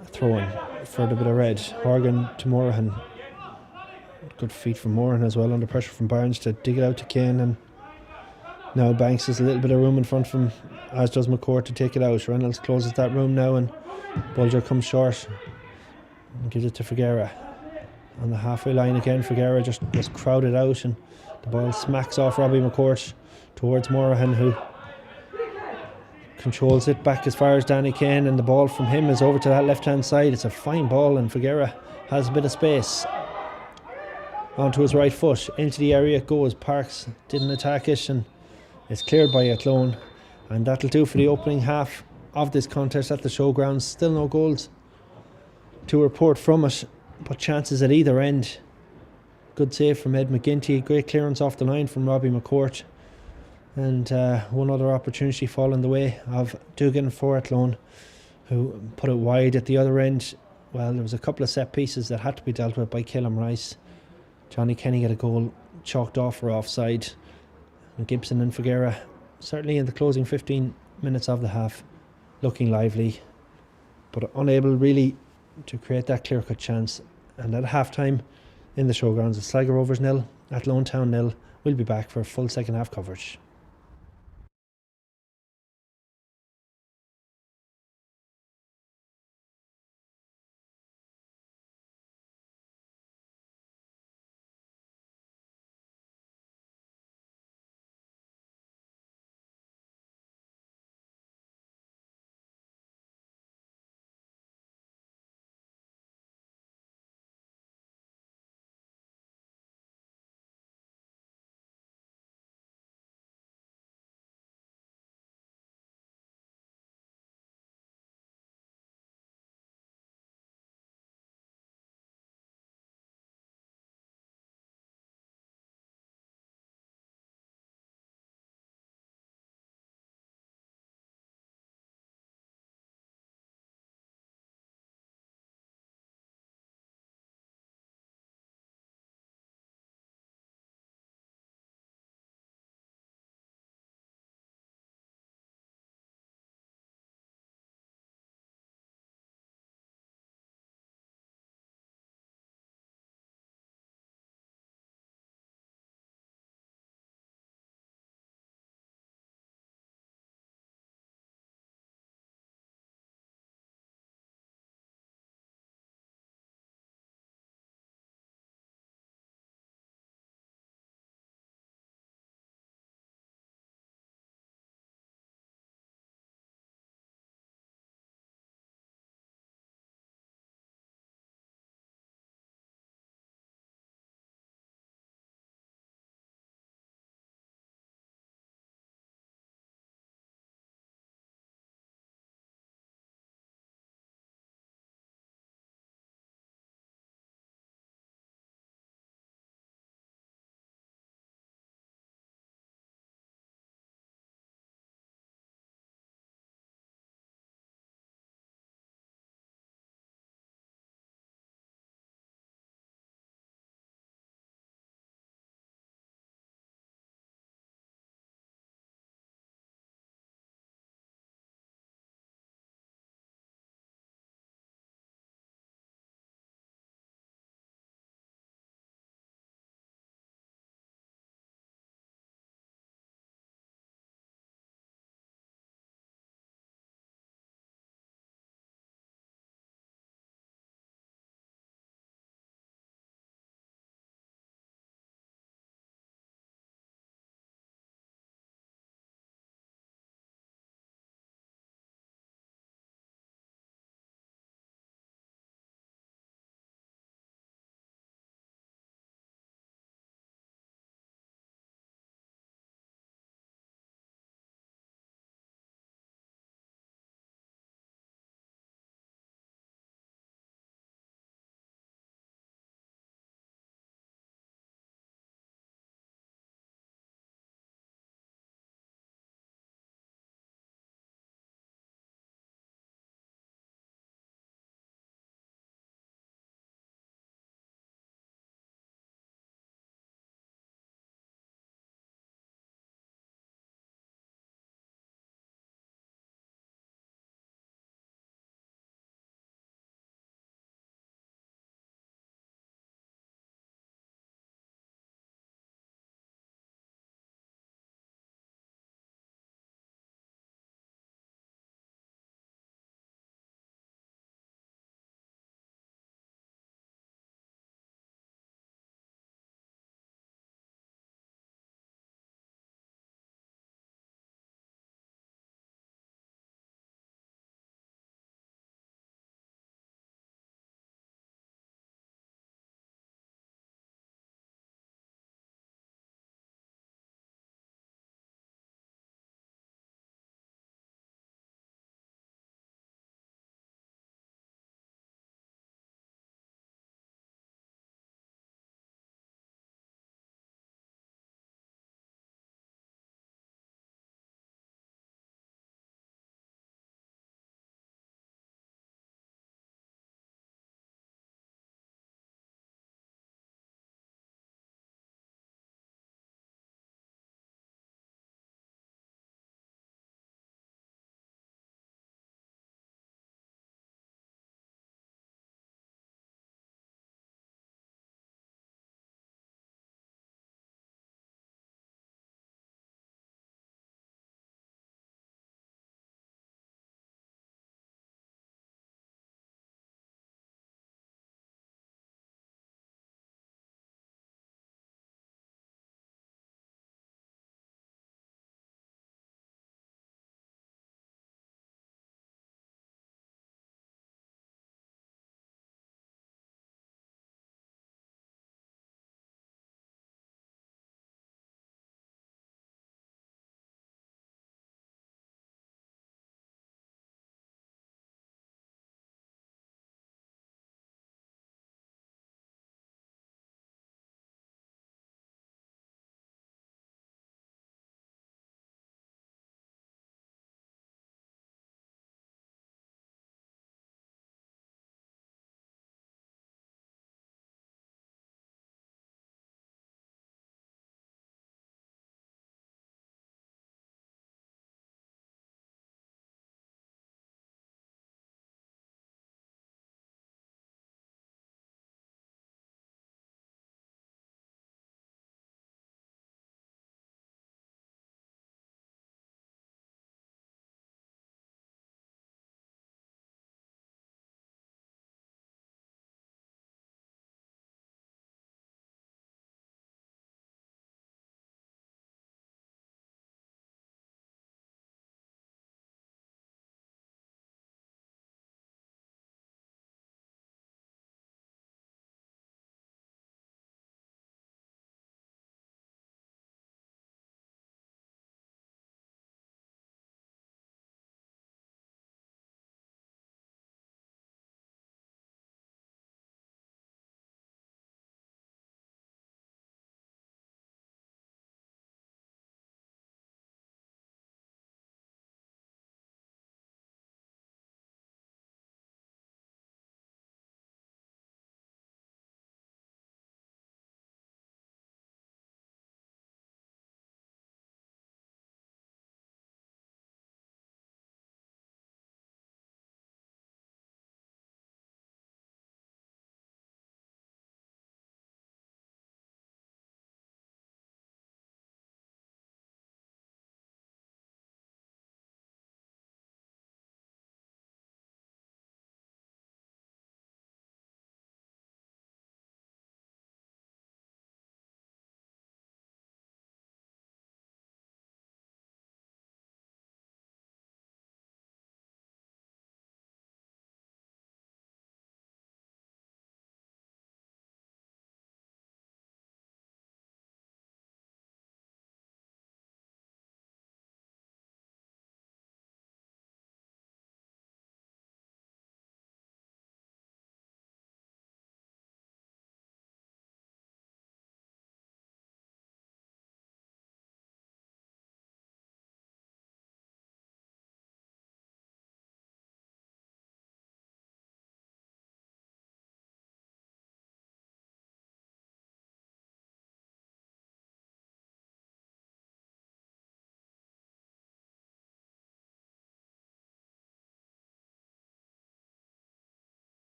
a throw-in for the bit of red. Horgan to Morahan. Good feet from Morahan as well, under pressure from Barnes to dig it out to Kane, and now Banks has a little bit of room in front of him, as does McCourt, to take it out. Reynolds closes that room now, and Bulger comes short and gives it to Figuera. On the halfway line again, Figuera just was crowded out, and the ball smacks off Robbie McCourt towards Morahan, who controls it back as far as Danny Kane, and the ball from him is over to that left hand side. It's a fine ball, and Figuera has a bit of space. Onto his right foot, into the area it goes. Parks didn't attack it, and it's cleared by Athlone, and that'll do for the opening half of this contest at the showgrounds. Still no goals to report from it, but chances at either end. Good save from Ed McGinty, great clearance off the line from Robbie McCourt, and one other opportunity falling the way of Dugan for Athlone, who put it wide at the other end. Well, there was a couple of set pieces that had to be dealt with by Killam Rice. Johnny Kenny got a goal chalked off for offside, and Gibson and Figuera, certainly in the closing 15 minutes of the half, looking lively, but unable really to create that clear-cut chance. And at half-time in the showgrounds, it's Sligo Rovers 0, Athlone Town 0. We'll be back for a full second half coverage.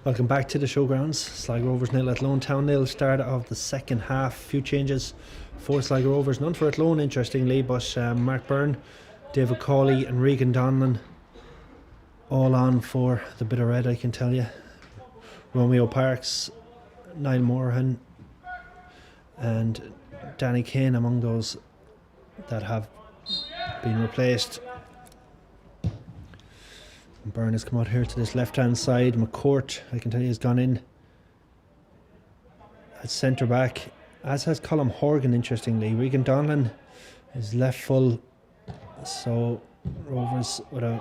Welcome back to the showgrounds. Sligo Rovers 0, Athlone Town 0. Start of the second half. Few changes for Sligo Rovers. None for Athlone, interestingly, but Mark Byrne, David Cawley and Regan Donlan all on for the bit of red, I can tell you. Romeo Parks, Niall Morahan and Danny Kane among those that have been replaced. Byrne has come out here to this left hand side. McCourt, I can tell you, has gone in at centre back, as has Colm Horgan, interestingly. Regan Donlan is left full, so Rovers with a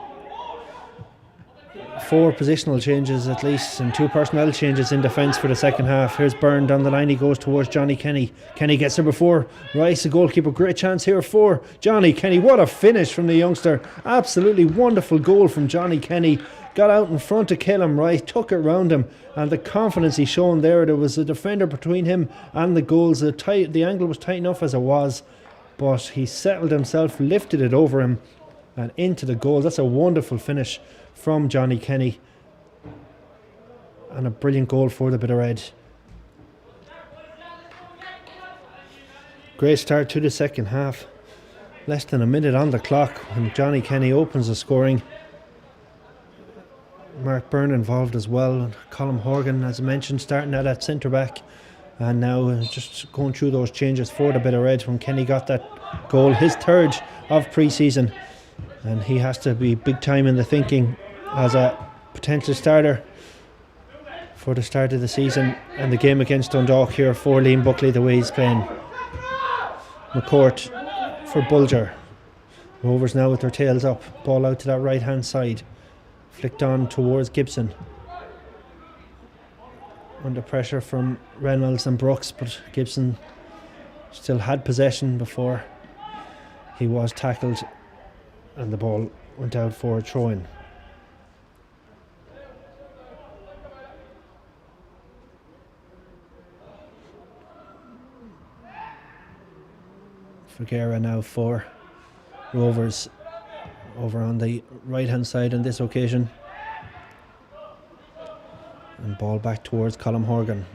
4 positional changes at least and 2 personnel changes in defence for the second half. Here's Byrne down the line, he goes towards Johnny Kenny. Kenny gets there before Rice, the goalkeeper. Great chance here for Johnny Kenny. What a finish from the youngster. Absolutely wonderful goal from Johnny Kenny. Got out in front to Calum Rice, took it round him, and the confidence he's shown there. There was a defender between him and the goals. The angle was tight enough as it was, but he settled himself, lifted it over him and into the goal. That's a wonderful finish from Johnny Kenny and a brilliant goal for the bit of red. Great start to the second half. Less than a minute on the clock when Johnny Kenny opens the scoring. Mark Byrne involved as well. Colm Horgan, as I mentioned, starting at that centre back, and now just going through those changes for the bit of red when Kenny got that goal, his third of pre-season, and he has to be big time in the thinking as a potential starter for the start of the season and the game against Dundalk here for Liam Buckley, the way he's playing. McCourt for Bulger. Rovers now with their tails up. Ball out to that right hand side. Flicked on towards Gibson. Under pressure from Reynolds and Brooks, but Gibson still had possession before he was tackled and the ball went out for a throw-in. Figuera now for Rovers over on the right hand side on this occasion, and ball back towards Colm Horgan.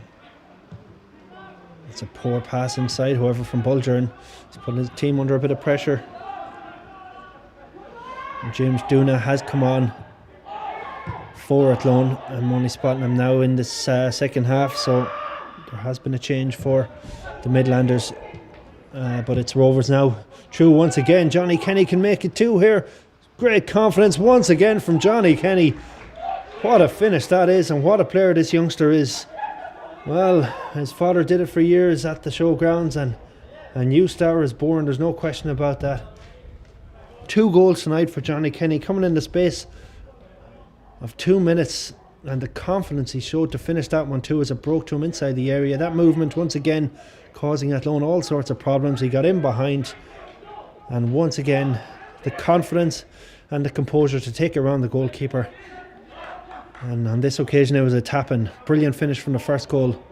It's a poor pass inside, however, from Bulger, and he's putting his team under a bit of pressure. And James Duna has come on for Athlone. I'm only spotting him now in this second half, so there has been a change for the Midlanders. But it's Rovers now through once again. Johnny Kenny can make it 2 here. Great confidence once again from Johnny Kenny. What a finish that is, and what a player this youngster is. Well, his father did it for years at the showgrounds, and a new star is born, there's no question about that. 2 goals tonight for Johnny Kenny, coming in the space of 2 minutes, and the confidence he showed to finish that one too as it broke to him inside the area. That movement once again causing Athlone all sorts of problems. He got in behind, and once again the confidence and the composure to take around the goalkeeper. And on this occasion it was a tap-in. Brilliant finish from the first goal.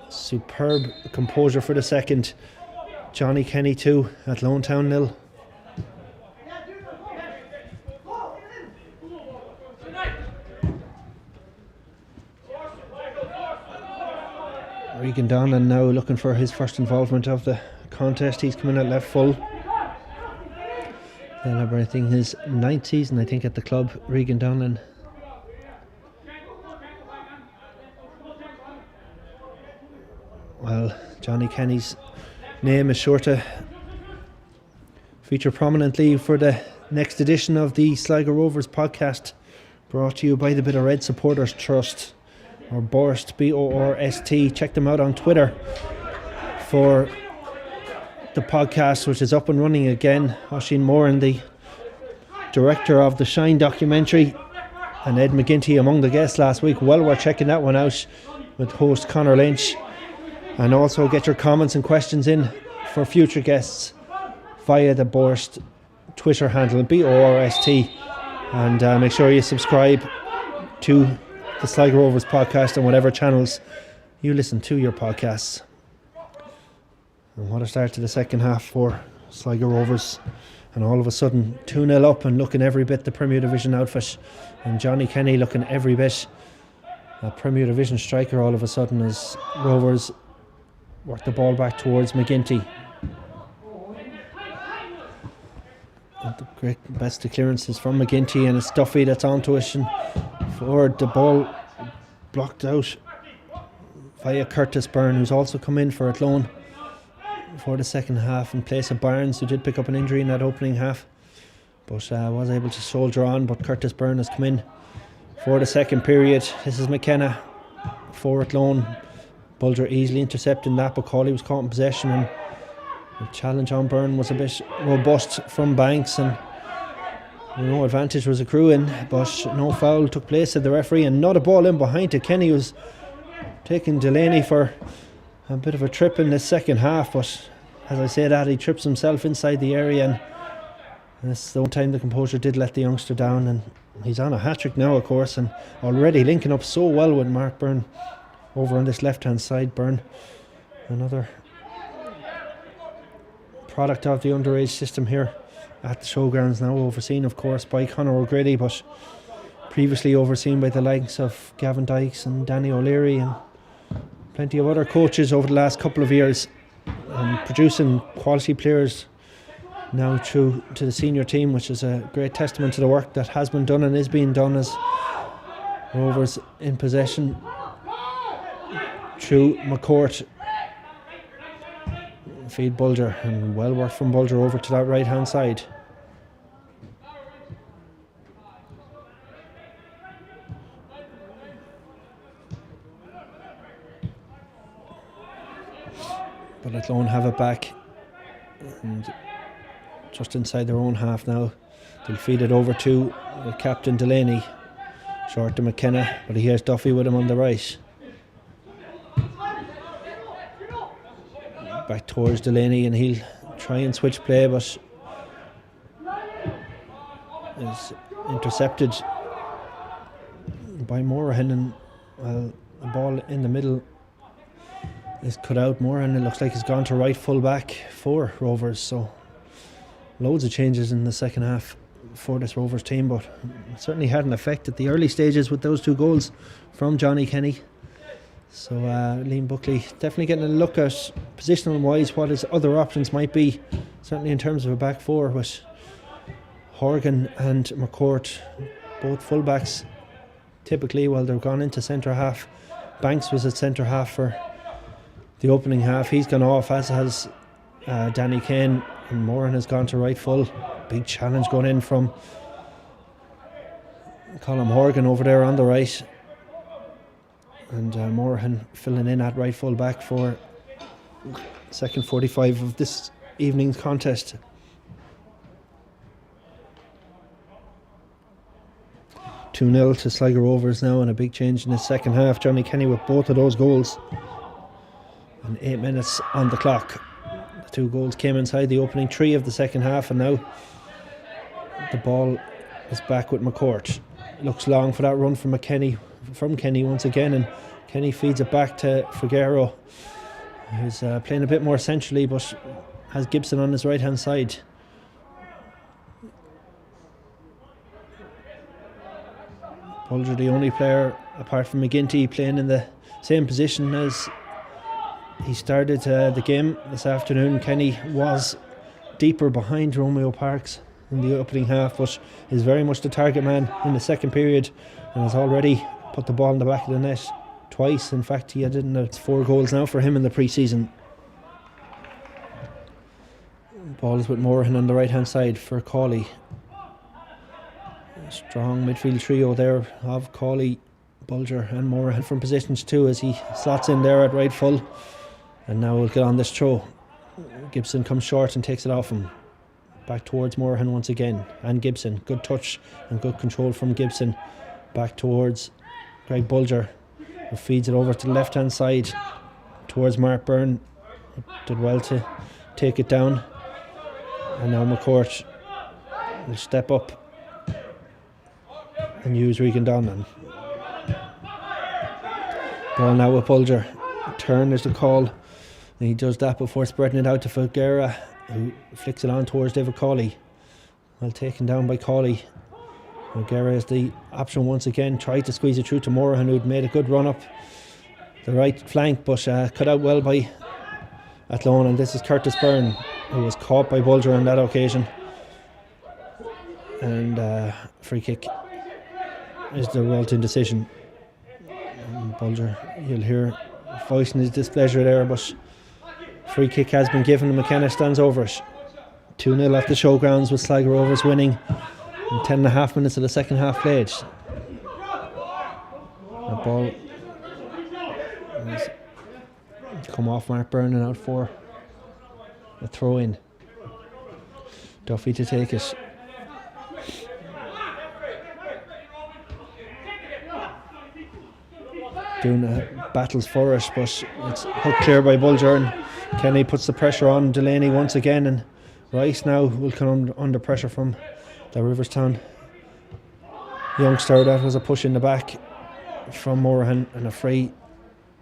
Superb composure for the second. Johnny Kenny 2, Athlone Town 0. Regan Donlan now looking for his first involvement of the contest. He's coming at left full. Celebrating his 9th season, I think, at the club, Regan Donlan. Well, Johnny Kenny's name is sure to feature prominently for the next edition of the Sligo Rovers podcast, brought to you by the Bit of Red Supporters Trust, or Borst, B-O-R-S-T. Check them out on Twitter for the podcast, which is up and running again. Oisin Moran, the director of the Shine documentary, and Ed McGinty among the guests last week. Well worth checking that one out with host Conor Lynch. And also get your comments and questions in for future guests via the Borst Twitter handle, B-O-R-S-T. And make sure you subscribe to the Sligo Rovers podcast on whatever channels you listen to your podcasts. And what a start to the second half for Sligo Rovers. And all of a sudden 2-0 up and looking every bit the Premier Division outfit. And Johnny Kenny looking every bit a Premier Division striker all of a sudden, as Rovers work the ball back towards McGinty. And the great best of clearances from McGinty, and it's Duffy that's onto it, and forward the ball blocked out via Curtis Byrne, who's also come in for Athlone for the second half in place of Barnes, who did pick up an injury in that opening half, but was able to soldier on. But Curtis Byrne has come in for the second period. This is McKenna for Athlone. Bulger easily intercepting that, but Cawley was caught in possession, and the challenge on Byrne was a bit robust from Banks, and no advantage was accruing, but no foul took place at the referee, and not a ball in behind it. Kenny was taking Delaney for a bit of a trip in the second half, but as I say that, he trips himself inside the area, and this the one time the composure did let the youngster down, and he's on a hat-trick now, of course, and already linking up so well with Mark Byrne over on this left hand side. Byrne, another product of the underage system here at the showgrounds, now overseen of course by Conor O'Grady, but previously overseen by the likes of Gavin Dykes and Danny O'Leary and plenty of other coaches over the last couple of years, and producing quality players now through to the senior team, which is a great testament to the work that has been done and is being done, as Rovers in possession through McCourt. Feed Bulger, and well worked from Bulger over to that right hand side. But Athlone have it back, and just inside their own half now. They'll feed it over to Captain Delaney, short to McKenna, but he has Duffy with him on the right. Back towards Delaney, and he'll try and switch play, but is intercepted by Morahan, and the ball in the middle is cut out. Morahan, it looks like he's gone to right full back for Rovers, so loads of changes in the second half for this Rovers team, but it certainly had an effect at the early stages with those two goals from Johnny Kenny. So Liam Buckley definitely getting a look at, positional wise, what his other options might be, certainly in terms of a back four, with Horgan and McCourt both fullbacks typically, while they've gone into centre half. Banks was at centre half for the opening half. He's gone off, as has Danny Kane, and Moran has gone to right full. Big challenge going in from Colm Horgan over there on the right, and Morahan filling in at right full back for second 45 of this evening's contest. Two 2-0 to Sligo Rovers now, and a big change in the second half. Johnny Kenny with both of those goals, and 8 minutes on the clock. The two goals came inside the opening 3 of the second half, and now the ball is back with McCourt. Looks long for that run from Kenny once again, and Kenny feeds it back to Figueroa, who's playing a bit more centrally, but has Gibson on his right hand side. Bulger, the only player apart from McGinty playing in the same position as he started the game this afternoon. Kenny was deeper behind Romeo Parks in the opening half, but is very much the target man in the second period, and has already put the ball in the back of the net twice. In fact, he had it in 4 goals now for him in the pre-season. Ball is with Morahan on the right hand side for Cawley. A strong midfield trio there of Cawley, Bulger and Morahan from positions too, as he slots in there at right full. And now we'll get on this throw. Gibson comes short and takes it off him. Back towards Morahan once again, and Gibson. Good touch and good control from Gibson. Back towards Greg Bulger, who feeds it over to the left hand side towards Mark Byrne. Did well to take it down. And now McCourt will step up and use Regan Donlan. Ball now with Bulger. Turn is the call, and he does that before spreading it out to Figueroa, who flicks it on towards David Cawley. Well taken down by Cawley. O'Gara is the option once again, tried to squeeze it through to Morahan, who'd made a good run up the right flank, but cut out well by Athlone. And this is Curtis Byrne, who was caught by Bulger on that occasion. And free kick is the resulting decision. And Bulger, you'll hear voicing his displeasure there, but free kick has been given and McKenna stands over it. 2-0 at the showgrounds with Sligo Rovers winning in 10.5 minutes of the second half played. The ball has come off Mark Byrne and out for a throw in. Duffy to take it. Doing battles for it, but it's hooked clear by Bulger, and Kenny puts the pressure on Delaney once again, and Rice now will come under pressure from the Riverstown youngster. That was a push in the back from Morahan, and a free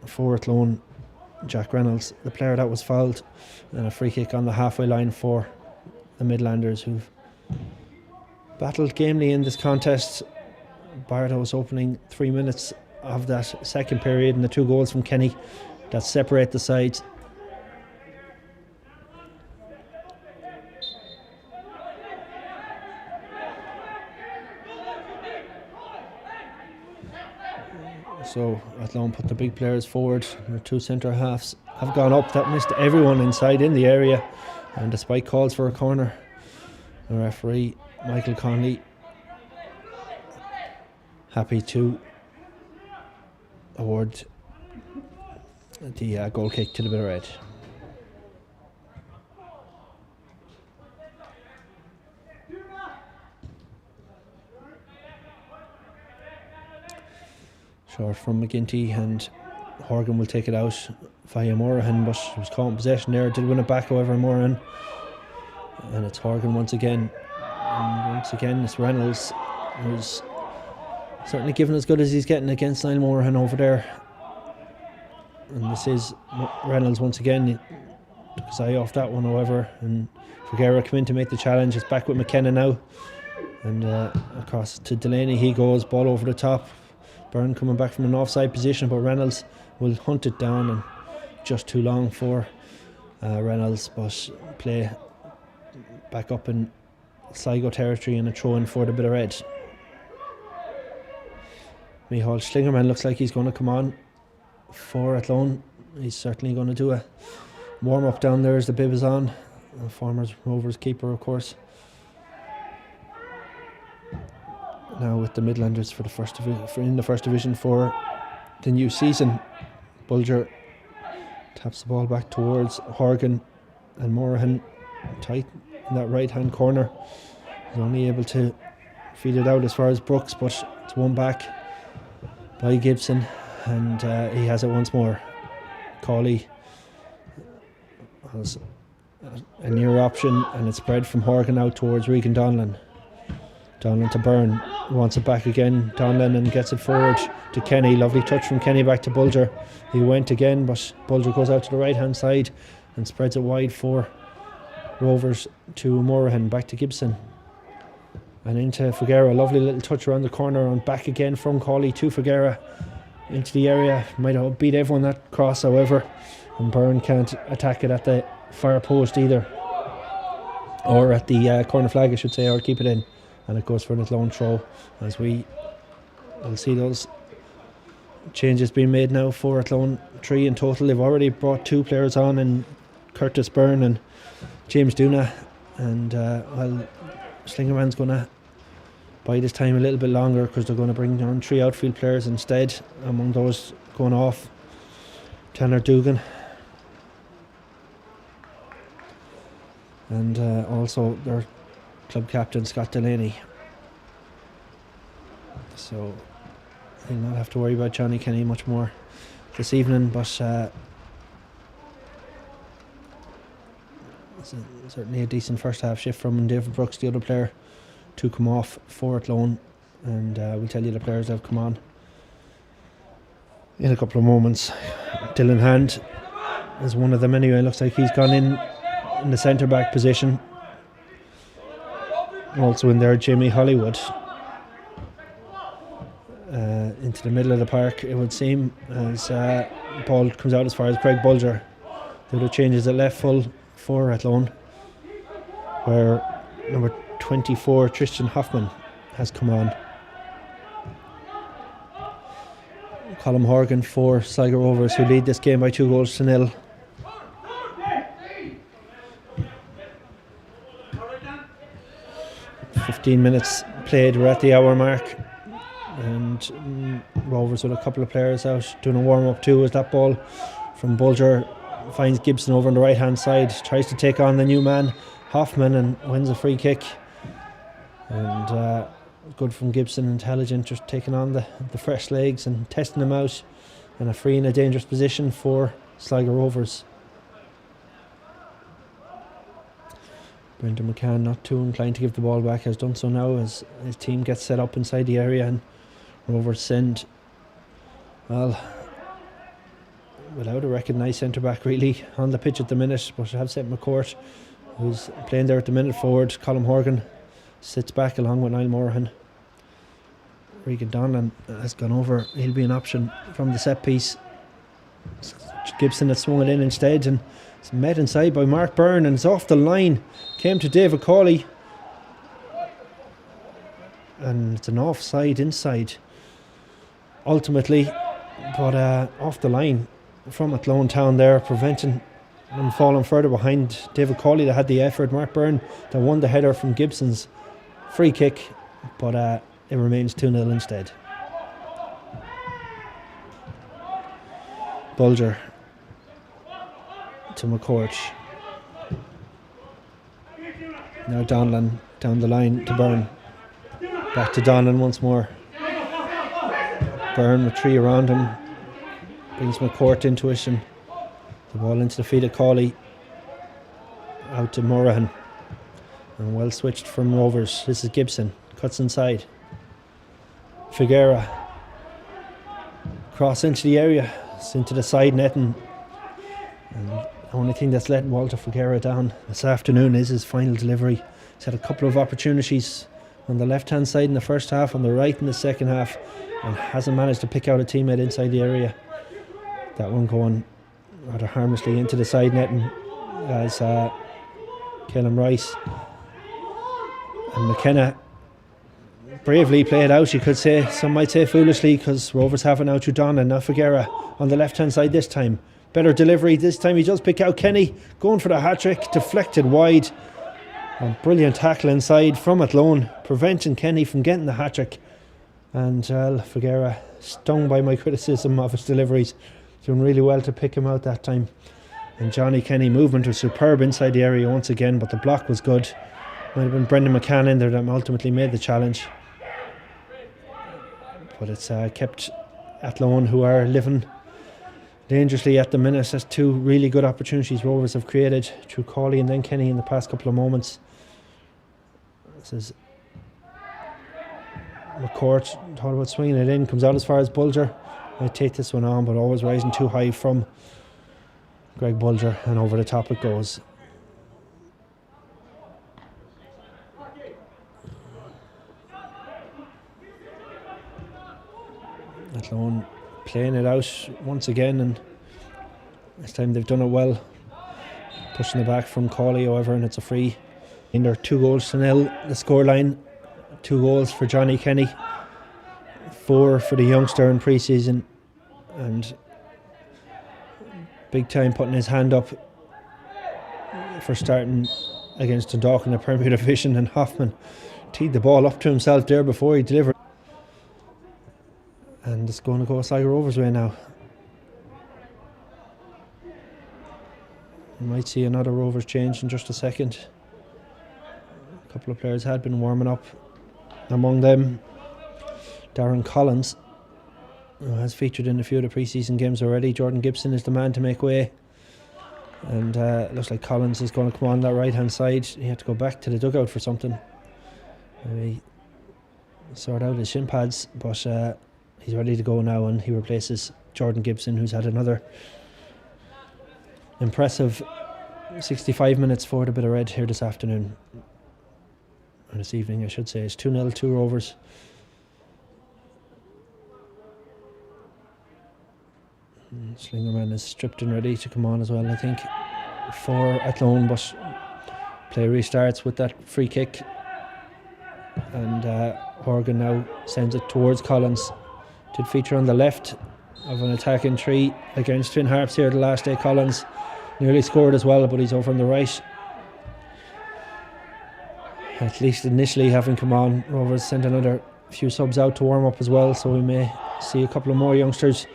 for Athlone, Jack Reynolds, the player that was fouled, and a free kick on the halfway line for the Midlanders, who've battled gamely in this contest. Bardos opening 3 minutes of that second period, and the 2 goals from Kenny that separate the sides. So Athlone put the big players forward. Their 2 centre halves have gone up. That missed everyone inside in the area, and despite calls for a corner, the referee Michael Conley happy to award the goal kick to the bit of red. Short from McGinty, and Horgan will take it out via Morahan, but he was caught in possession there. Did win it back, however, Morahan. And it's Horgan once again. And once again, it's Reynolds, who's certainly given as good as he's getting against Niall Morahan over there. And this is Reynolds once again. He took his eye off that one, however. And Figueroa come in to make the challenge. It's back with McKenna now. And across to Delaney he goes, ball over the top. Byrne coming back from an offside position, but Reynolds will hunt it down, and just too long for Reynolds, but play back up in Sligo territory and a throw in for the bit of red. Micheál Slingerman looks like he's going to come on for Athlone. He's certainly going to do a warm up down there as the bib is on. A former Rovers keeper, of course. Now with the Midlanders for the in the first division for the new season. Bulger taps the ball back towards Horgan, and Morahan tight in that right hand corner. He's only able to feed it out as far as Brooks, but it's won back by Gibson, and he has it once more. Cawley has a near option, and it's spread from Horgan out towards Regan Donlan. Donlan to Byrne, wants it back again. Donlan, and gets it forward to Kenny. Lovely touch from Kenny back to Bulger. He went again, but Bulger goes out to the right hand side and spreads it wide for Rovers to Morahan. Back to Gibson and into Figueroa. Lovely little touch around the corner and back again from Cawley to Figueroa into the area. Might have beat everyone that cross, however, and Byrne can't attack it at the far post either, or at the corner flag I should say, or keep it in. And it goes for an Athlone throw, as we will see those changes being made now for Athlone. 3 in total. They've already brought 2 players on, in Curtis Byrne and James Duna, and Slingerman's going to bide his time a little bit longer, because they're going to bring on 3 outfield players instead. Among those going off, Tanner Dugan, and also their club captain Scott Delaney. So he'll not have to worry about Johnny Kenny much more this evening, but certainly a decent first half shift from David Brooks, the other player to come off for Athlone, and we'll tell you the players that have come on in a couple of moments. Dylan Hand is one of them anyway. Looks like he's gone in the centre back position. Also in there, Jamie Hollywood. into the middle of the park, it would seem, as ball comes out as far as Craig Bulger. The other changes at left full for Athlone, where number 24 Tristan Hoffman has come on. Colm Horgan for Sligo Rovers, who lead this game by 2-0. 15 minutes played, we're at the hour mark, and Rovers with a couple of players out doing a warm-up too, as that ball from Bulger finds Gibson over on the right hand side, tries to take on the new man Hoffman and wins a free kick. And good from Gibson, intelligent, just taking on the fresh legs and testing them out, and a free in a dangerous position for Sligo Rovers. Brendan McCann not too inclined to give the ball back, has done so now as his team gets set up inside the area, and Rovers send, well, without a recognised centre back really on the pitch at the minute, but have sent McCourt, who's playing there at the minute, forward. Colm Horgan sits back along with Niall Morahan. Regan Donlan has gone over, he'll be an option from the set piece. Gibson has swung it in instead, and it's met inside by Mark Byrne, and it's off the line. Came to David Cawley, and it's an offside inside ultimately, but off the line from Athlone Town there, preventing them falling further behind. David Cawley that had the effort, Mark Byrne that won the header from Gibson's free kick, but it remains 2-0 instead. Bulger to McCourt. Now Donlan down the line to Byrne. Back to Donlan once more. Byrne with three around him. Brings McCourt into it, and the ball into the feet of Cawley. Out to Morahan. And well switched from Rovers. This is Gibson. Cuts inside. Figuera. Cross into the area. It's into the side netting. And the only thing that's letting Walter Figuera down this afternoon is his final delivery. He's had a couple of opportunities on the left hand side in the first half, on the right in the second half, and hasn't managed to pick out a teammate inside the area. That one going rather harmlessly into the side netting as Calum Rice and McKenna bravely played out, you could say. Some might say foolishly, because Rovers have it now to Don, and now Figuera on the left hand side this time. Better delivery this time, he does pick out Kenny, going for the hat-trick, deflected wide. A brilliant tackle inside from Athlone, preventing Kenny from getting the hat-trick. And Figuera, stung by my criticism of his deliveries, doing really well to pick him out that time. And Johnny Kenny movement was superb inside the area once again, but the block was good. Might have been Brendan McCann in there that ultimately made the challenge. But it's kept Athlone, who are living dangerously at the minute. There's two really good opportunities Rovers have created through Cawley and then Kenny in the past couple of moments. This is McCourt, thought about swinging it in, comes out as far as Bulger. Might take this one on, but always rising too high from Greg Bulger, and over the top it goes. Athlone playing it out once again, and this time they've done it well, pushing it back from Cawley, however, and it's a free. And they're 2-0 the scoreline. 2 goals for Johnny Kenny, 4 for the youngster in pre-season, and big time putting his hand up for starting against Dundalk in the Premier Division, and Hoffman teed the ball up to himself there before he delivered. And it's going to go Sligo Rovers' way now. You might see another Rovers change in just a second. A couple of players had been warming up. Among them, Darren Collins, who has featured in a few of the pre-season games already. Jordan Gibson is the man to make way. And it looks like Collins is going to come on that right-hand side. He had to go back to the dugout for something. Maybe sort out his shin pads, but he's ready to go now, and he replaces Jordan Gibson, who's had another impressive 65 minutes for the bit of red here this afternoon. Or this evening, I should say. It's 2-0 to Rovers. Slingerman is stripped and ready to come on as well, I think, for Athlone, but play restarts with that free kick, and Horgan now sends it towards Collins. Did feature on the left of an attacking three against Finn Harps here the last day. Collins nearly scored as well, but he's over on the right. At least initially having come on, Rovers sent another few subs out to warm up as well, so we may see a couple of more youngsters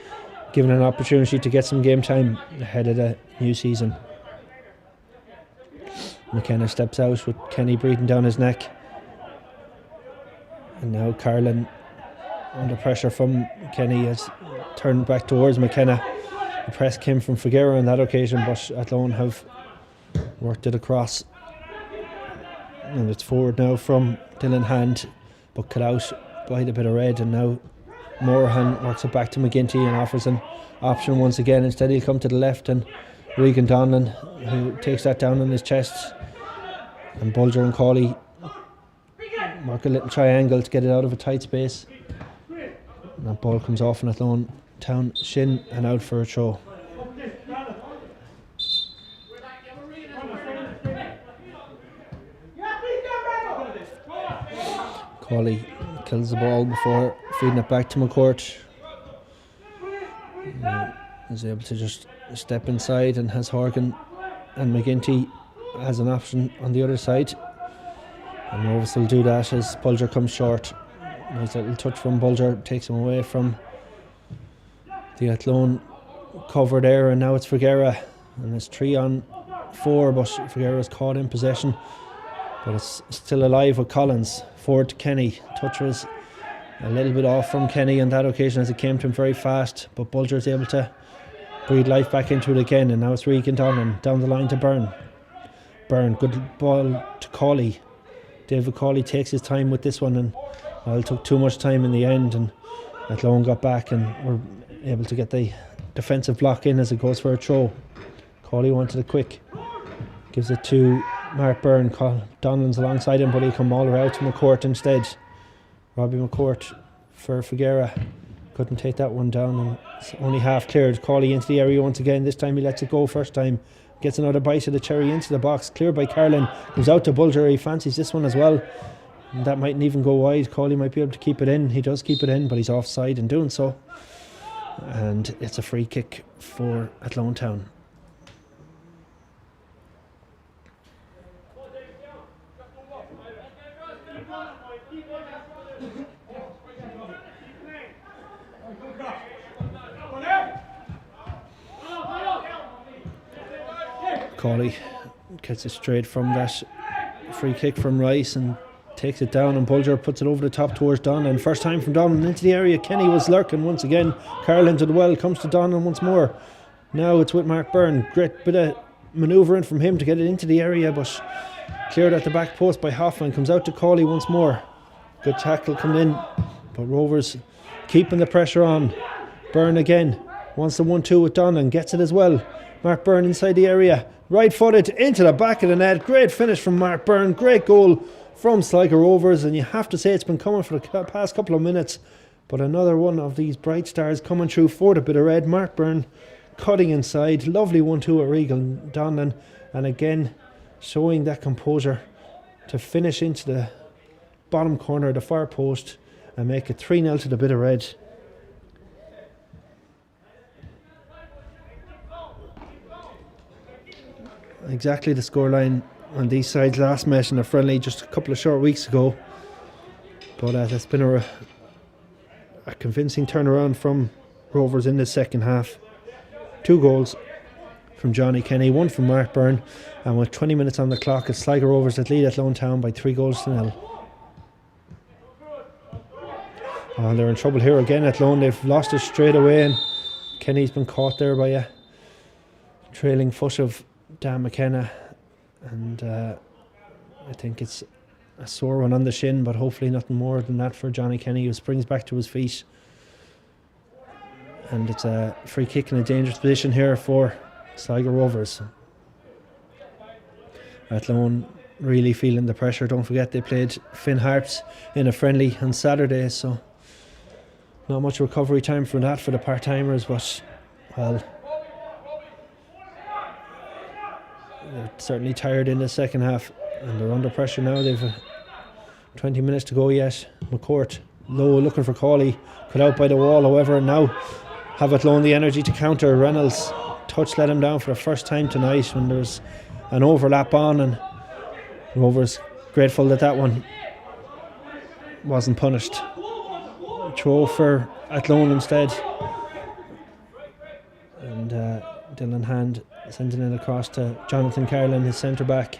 given an opportunity to get some game time ahead of the new season. McKenna steps out with Kenny breathing down his neck, and now Carlin under pressure from Kenny has turned back towards McKenna. The press came from Figueroa on that occasion, but Athlone have worked it across, and it's forward now from Dylan Hand, but cut out by the bit of red, and now Morahan works it back to McGinty and offers an option once again. Instead he'll come to the left, and Regan Donlan, who takes that down on his chest, and Bulger and Cawley mark a little triangle to get it out of a tight space, and that ball comes off in Athlone Town shin and out for a throw. Cawley kills the ball before feeding it back to McCourt. Is able to just step inside and has Horgan and McGinty as an option on the other side. And Rovers will do that as Bulger comes short. Nice little touch from Bulger, takes him away from the Athlone cover there, and now it's Figueroa, and it's 3-on-4, but Figueroa's caught in possession, but it's still alive with Collins. Forward to Kenny. Touch was a little bit off from Kenny on that occasion as it came to him very fast, but Bulger is able to breathe life back into it again, and now it's Regan Donlan down the line to Byrne. Good ball to Cawley. David Cawley takes his time with this one, and it took too much time in the end, and Athlone got back and were able to get the defensive block in as it goes for a throw. Cawley wanted it quick, gives it to Mark Byrne. Donlan's alongside him, but he'll come all the way out to McCourt instead. Robbie McCourt for Figueroa couldn't take that one down, and it's only half cleared. Cawley into the area once again. This time he lets it go. First time gets another bite of the cherry into the box, cleared by Carlin. Goes out to Bulger. He fancies this one as well, and that mightn't even go wide. Cawley might be able to keep it in. He does keep it in, but he's offside in doing so, and it's a free kick for Athlone Town. Cawley gets it straight from that free kick from Rice and takes it down, and Bulger puts it over the top towards Donlan. First time from Donlan into the area. Kenny was lurking once again. Carlin to the well, comes to Donlan once more. Now it's with Mark Byrne. Great bit of manoeuvring from him to get it into the area, but cleared at the back post by Hoffman. Comes out to Cawley once more. Good tackle coming in, but Rovers keeping the pressure on. Byrne again wants the 1-2 with Donlan, gets it as well. Mark Byrne inside the area, right footed into the back of the net. Great finish from Mark Byrne, great goal from Sligo Rovers, and you have to say it's been coming for the past couple of minutes, but another one of these bright stars coming through for the bit of red. Mark Byrne cutting inside, lovely 1-2 at Regan Donlan, and again showing that composure to finish into the bottom corner of the far post and make it 3-0 to the bit of red. Exactly the scoreline on these sides last met in a friendly just a couple of short weeks ago, but it's been a convincing turnaround from Rovers in the second half. 2 goals from Johnny Kenny, 1 from Mark Byrne, and with 20 minutes on the clock, it's Sligo Rovers that lead Athlone Town by 3-0. And they're in trouble here again. Athlone, they've lost it straight away, and Kenny's been caught there by a trailing foot of Dan McKenna, and I think it's a sore one on the shin, but hopefully nothing more than that for Johnny Kenny, who springs back to his feet. And it's a free kick in a dangerous position here for Sligo Rovers. Athlone really feeling the pressure. Don't forget they played Finn Harps in a friendly on Saturday, so not much recovery time from that for the part-timers, but Well, they're certainly tired in the second half and they're under pressure now. They've 20 minutes to go yet. McCourt low, looking for Cawley, cut out by the wall. However, now have Athlone the energy to counter. Reynolds touch let him down for the first time tonight when there's an overlap on, and Rovers grateful that that one wasn't punished. Throw for Athlone instead, and Dylan Hand sending it across to Jonathan Carlin, his centre back.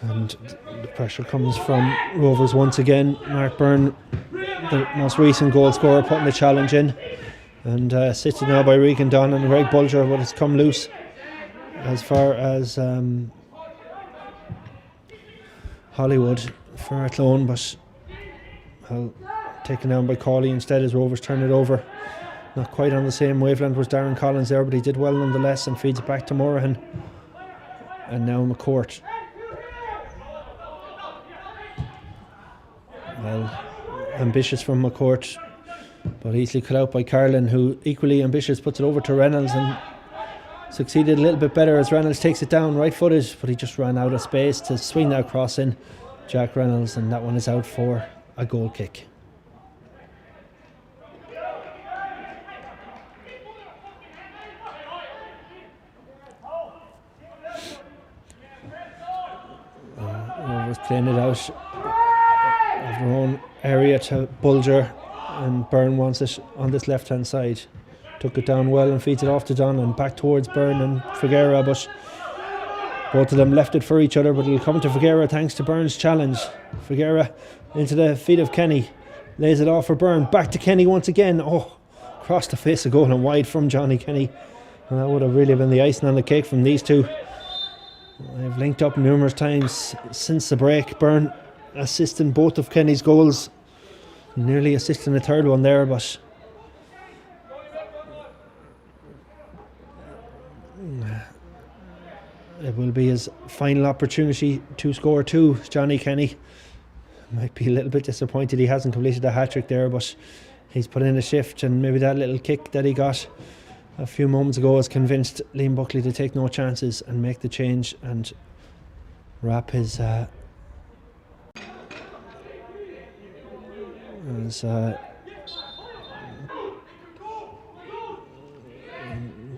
And the pressure comes from Rovers once again. Mark Byrne, the most recent goal scorer, putting the challenge in, and assisted now by Regan Dunn and Greg Bulger, but it's come loose as far as Hollywood for Athlone, but taken down by Cawley instead as Rovers turn it over. Not quite on the same wavelength was Darren Collins there, but he did well nonetheless and feeds it back to Morahan. And now McCourt. Well, ambitious from McCourt, but easily cut out by Carlin, who equally ambitious puts it over to Reynolds and succeeded a little bit better as Reynolds takes it down right footed, but he just ran out of space to swing that cross in. Jack Reynolds, and that one is out for a goal kick. Rovers playing it out of their own area to Bulger, and Byrne wants it on this left hand side. Took it down well and feeds it off to Don and back towards Byrne and Figueira, but both of them left it for each other, but it'll come to Figueira thanks to Byrne's challenge. Figueira into the feet of Kenny, lays it off for Byrne, back to Kenny once again. Oh, across the face of goal and wide from Johnny Kenny, and that would have really been the icing on the cake from these two. They've linked up numerous times since the break. Byrne assisting both of Kenny's goals, nearly assisting the third one there, but it will be his final opportunity to score two. Johnny Kenny might be a little bit disappointed he hasn't completed a hat-trick there, but he's put in a shift, and maybe that little kick that he got a few moments ago has convinced Liam Buckley to take no chances and make the change and wrap his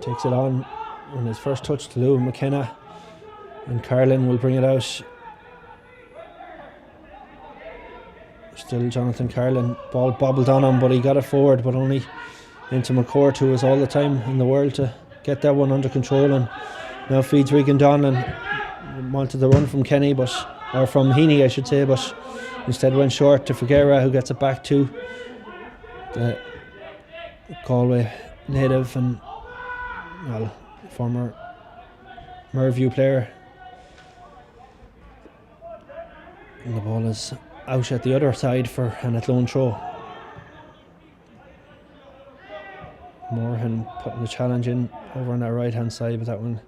takes it on his first touch to Lou McKenna, and Carlin will bring it out. Still Jonathan Carlin, ball bobbled on him, but he got it forward, but only into McCourt, who has all the time in the world to get that one under control, and now feeds Regan Don and wanted the run from Kenny, or from Heaney I should say, but instead went short to Figueira, who gets it back to the Galway native and former Merview player, and the ball is out at the other side for an Athlone throw. Morahan putting the challenge in over on our right hand side, but that one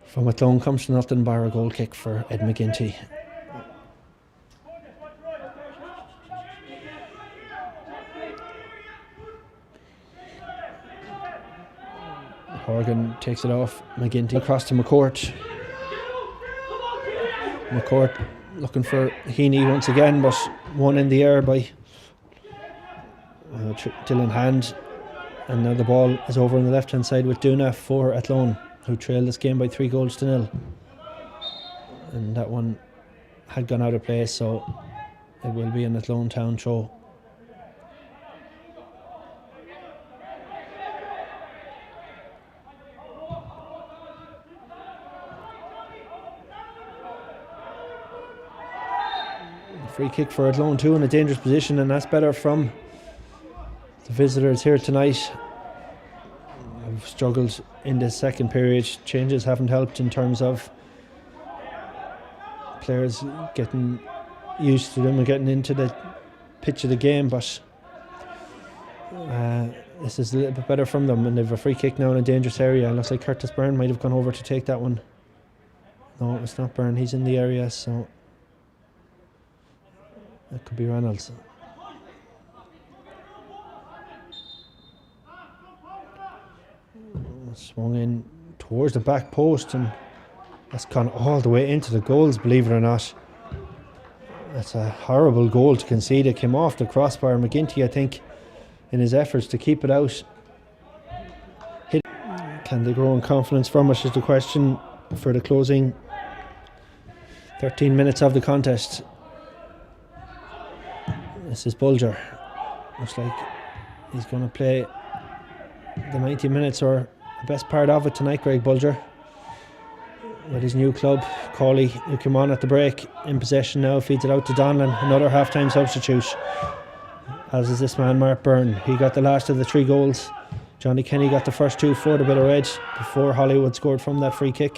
from Athlone comes to nothing bar a goal kick for Ed McGinty. Horgan takes it off McGinty across to McCourt. McCourt looking for Heaney once again, but one in the air by Dylan Hand, and now the ball is over on the left hand side with Duna for Athlone, who trailed this game by 3-0, and that one had gone out of play, so it will be an Athlone town throw. Free kick for Athlone too, in a dangerous position, and that's better from the visitors here tonight. I've struggled in the second period. Changes haven't helped in terms of players getting used to them and getting into the pitch of the game, but this is a little bit better from them, and they've a free kick now in a dangerous area. It looks like Curtis Byrne might have gone over to take that one. No, it's not Byrne, he's in the area, so it could be Reynolds. Swung in towards the back post, and that's gone all the way into the goals, believe it or not. That's a horrible goal to concede. It came off the crossbar. McGinty, I think, in his efforts to keep it out, hit. Can they grow in confidence from it is the question for the closing 13 minutes of the contest. This is Bulger. Looks like he's going to play the 90 minutes or the best part of it tonight, Greg Bulger, with his new club. Cawley, who came on at the break, in possession now, feeds it out to Donlan, another half-time substitute, as is this man Mark Byrne. He got the last of the 3 goals. Johnny Kenny got the first 2 for the bit of red before Hollywood scored from that free kick.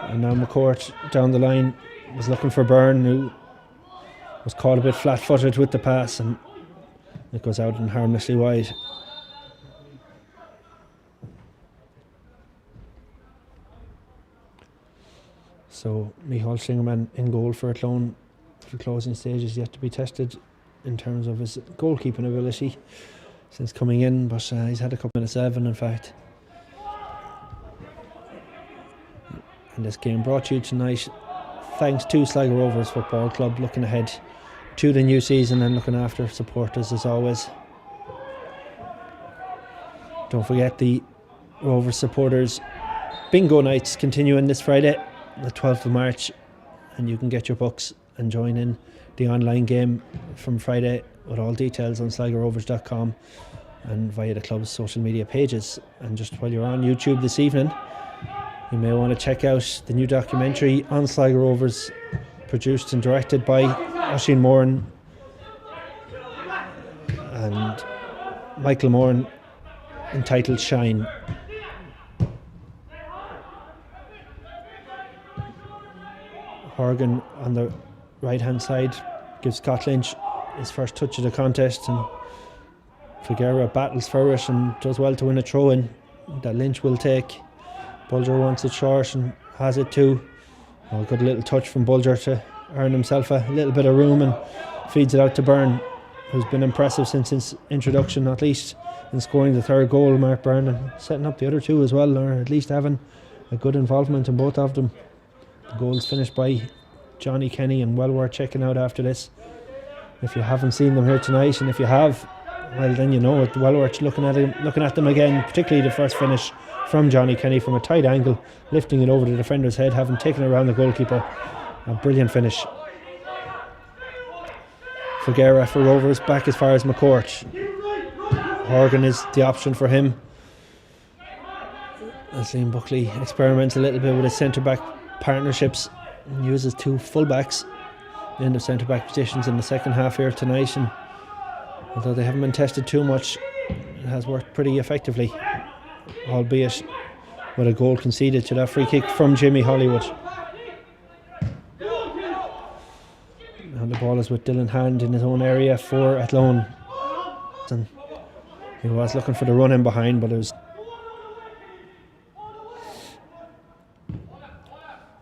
And now McCourt down the line was looking for Byrne, who was caught a bit flat-footed with the pass, and it goes out and harmlessly wide. So Micheál Slingerman in goal for Athlone for the closing stage is yet to be tested in terms of his goalkeeping ability since coming in, but he's had a couple minutes 7 in fact. And this game brought to you tonight thanks to Sligo Rovers Football Club, looking ahead to the new season and looking after supporters as always. Don't forget the Rovers supporters bingo nights continuing this Friday, the 12th of March, and you can get your books and join in the online game from Friday with all details on sligorovers.com and via the club's social media pages. And just while you're on YouTube this evening, you may want to check out the new documentary on Sligo Rovers, produced and directed by Oisin Moran and Michael Moran, entitled Shine. Horgan on the right hand side gives Scott Lynch his first touch of the contest, and Figueroa battles for it and does well to win a throw in that Lynch will take. Bulger wants it short and has it too. Oh, good little touch from Bulger to earn himself a little bit of room, and feeds it out to Byrne, who's been impressive since his introduction, not least in scoring the 3rd goal, Mark Byrne, and setting up the other 2 as well, or at least having a good involvement in both of them. The goals finished by Johnny Kenny, and well worth checking out after this if you haven't seen them here tonight, and if you have, well then you know it, well worth looking at them again, particularly the first finish from Johnny Kenny from a tight angle, lifting it over the defender's head, having taken it around the goalkeeper. A brilliant finish. Figueroa for Rovers back as far as McCourt. Horgan is the option for him as Liam Buckley experiments a little bit with his centre-back partnerships and uses 2 full-backs in the centre-back positions in the second half here tonight, and although they haven't been tested too much, it has worked pretty effectively, albeit with a goal conceded to that free kick from Jimmy Hollywood. And the ball is with Dylan Hand in his own area for Athlone. And he was looking for the run in behind, but it was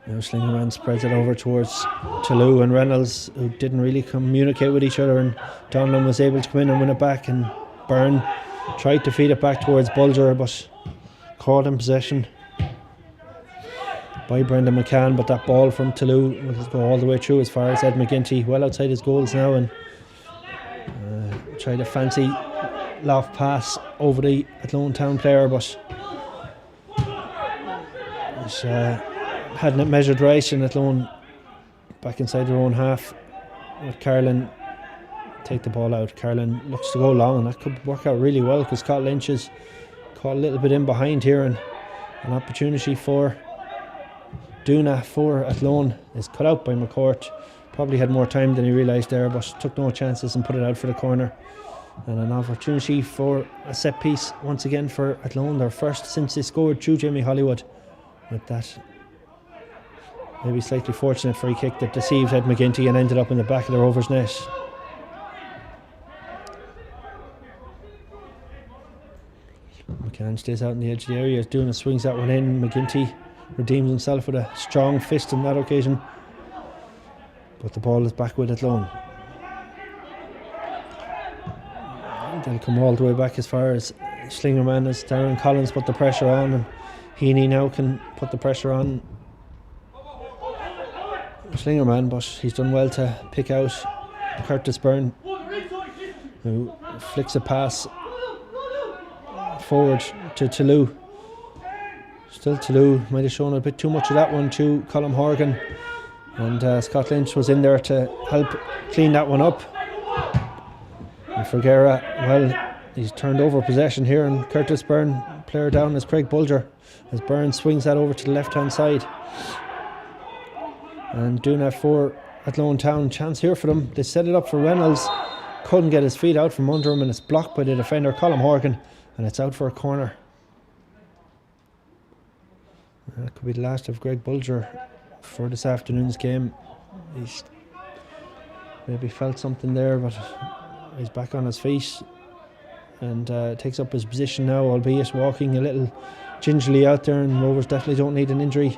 now Slingerman spreads it over towards Toulouse and Reynolds, who didn't really communicate with each other, and Donlan was able to come in and win it back, and Byrne tried to feed it back towards Bulger but caught in possession by Brendan McCann, but that ball from Toulouse will go all the way through as far as Ed McGinty, well outside his goals now, and tried a fancy loft pass over the Athlone town player, but hadn't it measured right, and Athlone back inside their own half with Carlin take the ball out. Carlin looks to go long, and that could work out really well because Scott Lynch is caught a little bit in behind here, and an opportunity for Duna for Athlone is cut out by McCourt. Probably had more time than he realised there, but took no chances and put it out for the corner. And an opportunity for a set piece once again for Athlone, their first since they scored through Jamie Hollywood, with that maybe slightly fortunate free kick that deceived Ed McGinty and ended up in the back of the Rovers net. McCann stays out on the edge of the area as Duna swings that one in. McGinty redeems himself with a strong fist on that occasion, but the ball is back with Athlone. They'll come all the way back as far as Slingerman as Darren Collins put the pressure on, and Heaney now can put the pressure on Slingerman, but he's done well to pick out Curtis Byrne, who flicks a pass forward to Toulouse. Still Toulouse might have shown a bit too much of that one to Colm Horgan, and Scott Lynch was in there to help clean that one up. And Ferguera, well, he's turned over possession here, and Curtis Byrne, player down is Craig Bulger, as Byrne swings that over to the left hand side. And doing that for Athlone Town, chance here for them. They set it up for Reynolds, couldn't get his feet out from under him, and it's blocked by the defender Colm Horgan, and it's out for a corner. That could be the last of Greg Bulger for this afternoon's game. He's maybe felt something there, but he's back on his feet and takes up his position now, albeit walking a little gingerly out there, and Rovers definitely don't need an injury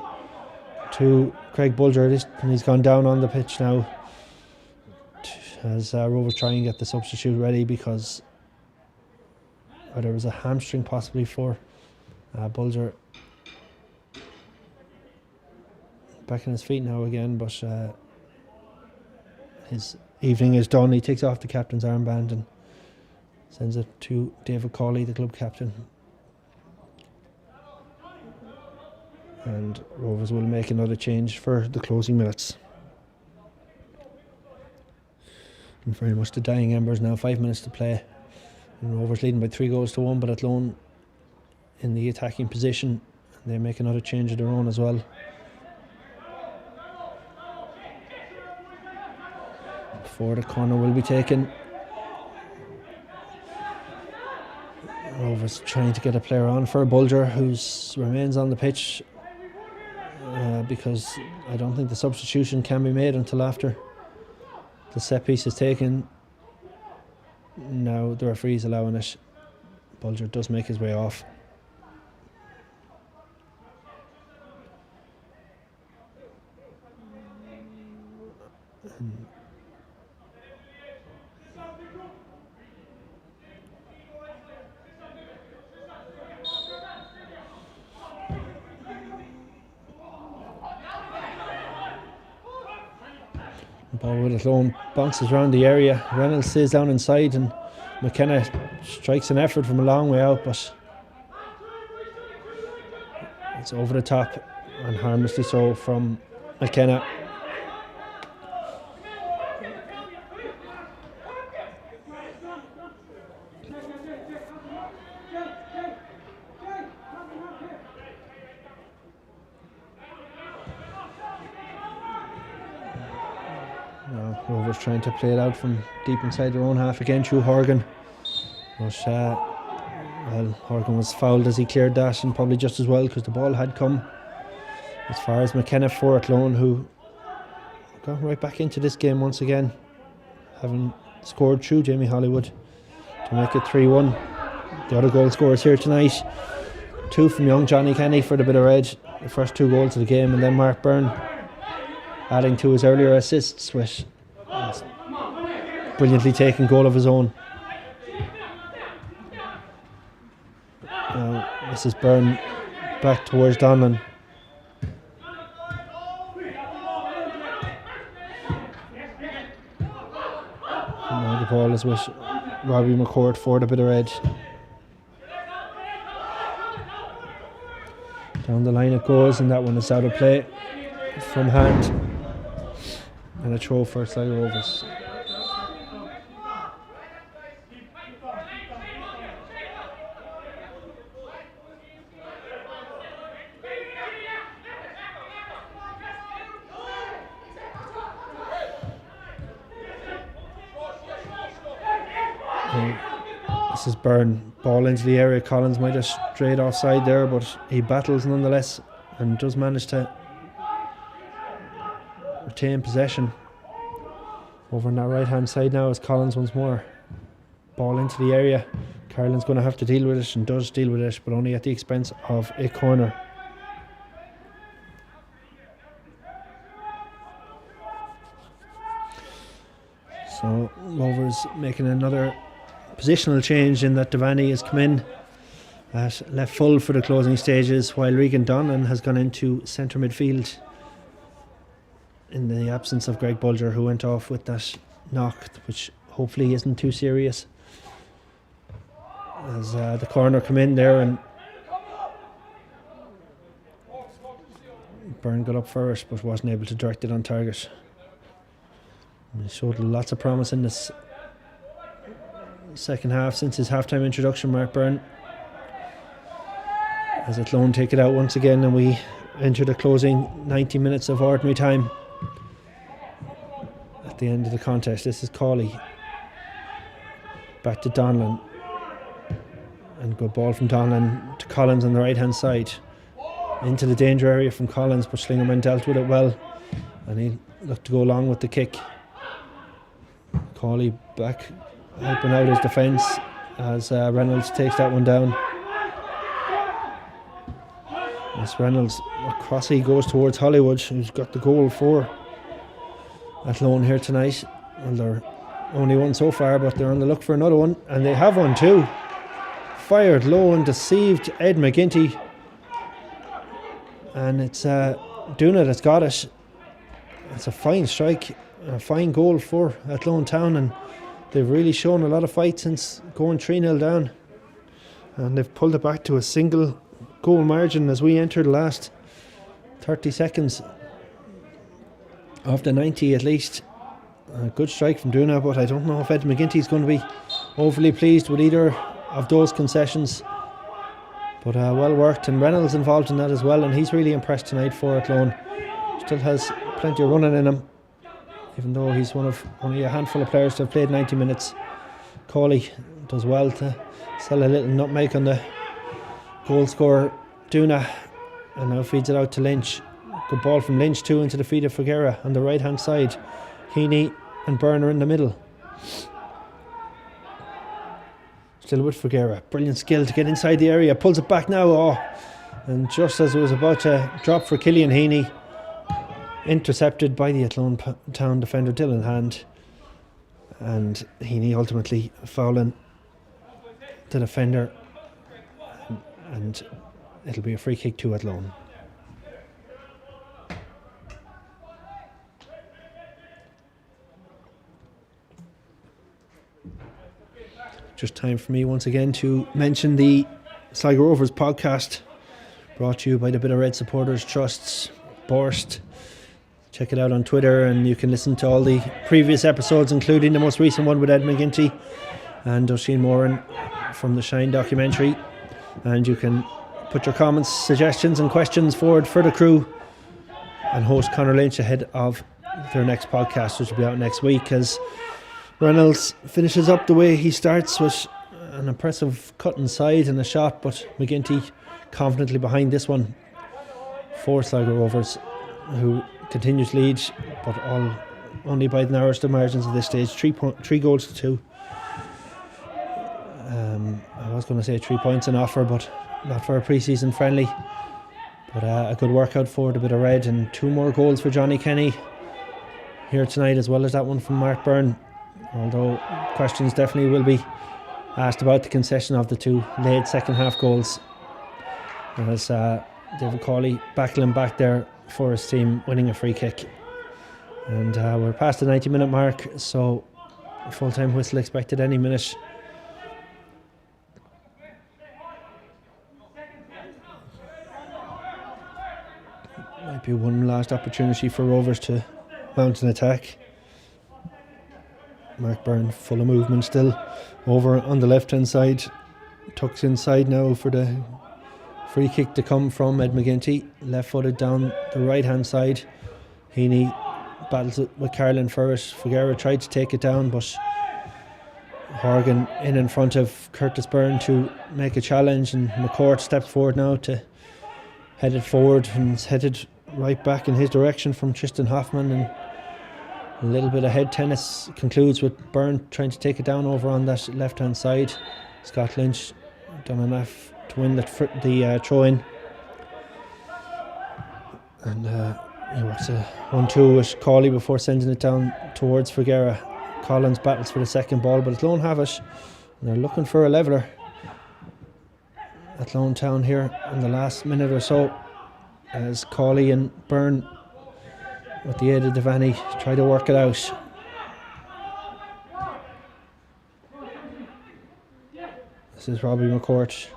to Craig Bulger, and he's gone down on the pitch now as Rovers try and get the substitute ready, because there was a hamstring possibly for Bulger. Back on his feet now again, but his evening is done. He takes off the captain's armband and sends it to David Cawley, the club captain. And Rovers will make another change for the closing minutes. And very much the dying embers now, 5 minutes to play. And Rovers leading by 3-1, but Athlone in the attacking position. They make another change of their own as well. Before the corner will be taken. Rovers trying to get a player on for Bulger, who remains on the pitch, because I don't think the substitution can be made until after the set piece is taken. Now the referee's allowing it. Bulger does make his way off. Ball with Athlone bounces around the area. Reynolds stays down inside, and McKenna strikes an effort from a long way out, but it's over the top and harmlessly so from McKenna. Rovers trying to play it out from deep inside their own half again through Horgan, but well, Horgan was fouled as he cleared that, and probably just as well, because the ball had come as far as McKenna for Athlone, who got right back into this game once again, having scored through Jamie Hollywood to make it 3-1. The other goal scorers here tonight, 2 from young Johnny Kenny for the bit of red, the first 2 goals of the game, and then Mark Byrne adding to his earlier assists with brilliantly taken goal of his own. Now this is Byrne back towards Donlan. Now the ball is with Robbie McCourt for the bit of red. Down the line it goes, and that one is out of play from hand, and a throw for Sligo Rovers. This is Byrne, ball into the area. Collins might have strayed offside there, but he battles nonetheless and does manage to retain possession. Over on that right hand side now is Collins once more. Ball into the area. Carlin's going to have to deal with it, and does deal with it, but only at the expense of a corner. So Rovers making another positional change in that Devaney has come in at left full for the closing stages, while Regan Donlan has gone into centre midfield in the absence of Greg Bulger, who went off with that knock, which hopefully isn't too serious. As the corner come in there, and Byrne got up first but wasn't able to direct it on target. He showed lots of promise in this second half since his half-time introduction, Mark Byrne. As Athlone take it out once again, and we enter the closing 90 minutes of ordinary time. At the end of the contest, this is Cawley. Back to Donlan. And good ball from Donlan to Collins on the right hand side. Into the danger area from Collins, but Slingerman dealt with it well. And he looked to go along with the kick. Cawley back helping out his defence as Reynolds takes that one down. As Reynolds across he goes towards Hollywood, who's got the goal for Athlone here tonight. Well, they're only one so far, but they're on the look for another one, and they have one too. Fired low and deceived Ed McGinty, and it's Duna that's got it. It's a fine strike, a fine goal for Athlone Town, and they've really shown a lot of fight since going 3-0 down, and they've pulled it back to a single goal margin as we enter the last 30 seconds of the 90 at least. A good strike from Duna, but I don't know if Ed McGinty's going to be overly pleased with either of those concessions. But well worked, and Reynolds involved in that as well, and he's really impressed tonight for Athlone. Still has plenty of running in him, even though he's one of only a handful of players to have played 90 minutes. Cawley does well to sell a little nutmeg on the goal scorer Duna, and now feeds it out to Lynch. Good ball from Lynch too into the feet of Figuera on the right hand side. Heaney and Byrne are in the middle. Still with Figuera. Brilliant skill to get inside the area. Pulls it back now. And just as it was about to drop for Killian Heaney, intercepted by the Athlone Town defender Dylan Hand. And Heaney ultimately fouling the defender. And it'll be a free kick to Athlone. Just time for me once again to mention the Sligo Rovers podcast, brought to you by the Bit of Red Supporters Trusts, Borst. Check it out on Twitter, and you can listen to all the previous episodes, including the most recent one with Ed McGinty and Oisin Moran from the Shine documentary. And you can put your comments, suggestions and questions forward for the crew, and host Conor Lynch ahead of their next podcast, which will be out next week, as Reynolds finishes up the way he starts, with an impressive cut inside and a shot, but McGinty confidently behind this one for Sligo Rovers, who continue to lead, but only by the narrowest of margins at this stage. 3 goals to 2. I was going to say 3 points in offer, but not for a pre-season friendly. But a good workout for the Bit of Red, and 2 more goals for Johnny Kenny here tonight, as well as that one from Mark Byrne. Although questions definitely will be asked about the concession of the 2 late second half goals, as David Cawley battling back there for his team, winning a free kick. And we're past the 90 minute mark, so a full time whistle expected any minute. Might be one last opportunity for Rovers to mount an attack. Mark Byrne full of movement still over on the left hand side, tucks inside now for the free kick to come from Ed McGinty, left footed down the right hand side. Heaney battles it with Carlin first. Figuera tried to take it down, but Horgan in front of Curtis Byrne to make a challenge, and McCourt steps forward now to head it forward, and it's headed right back in his direction from Tristan Hoffman, and a little bit of head tennis concludes with Byrne trying to take it down over on that left hand side. Scott Lynch done enough to win the throw-in, and he works a 1-2 with Cawley before sending it down towards Figuera. Collins battles for the second ball, but Athlone have it. They're looking for a leveller. Athlone Town here in the last minute or so, as Cawley and Byrne, with the aid of Devaney, try to work it out. This is Robbie McCourt.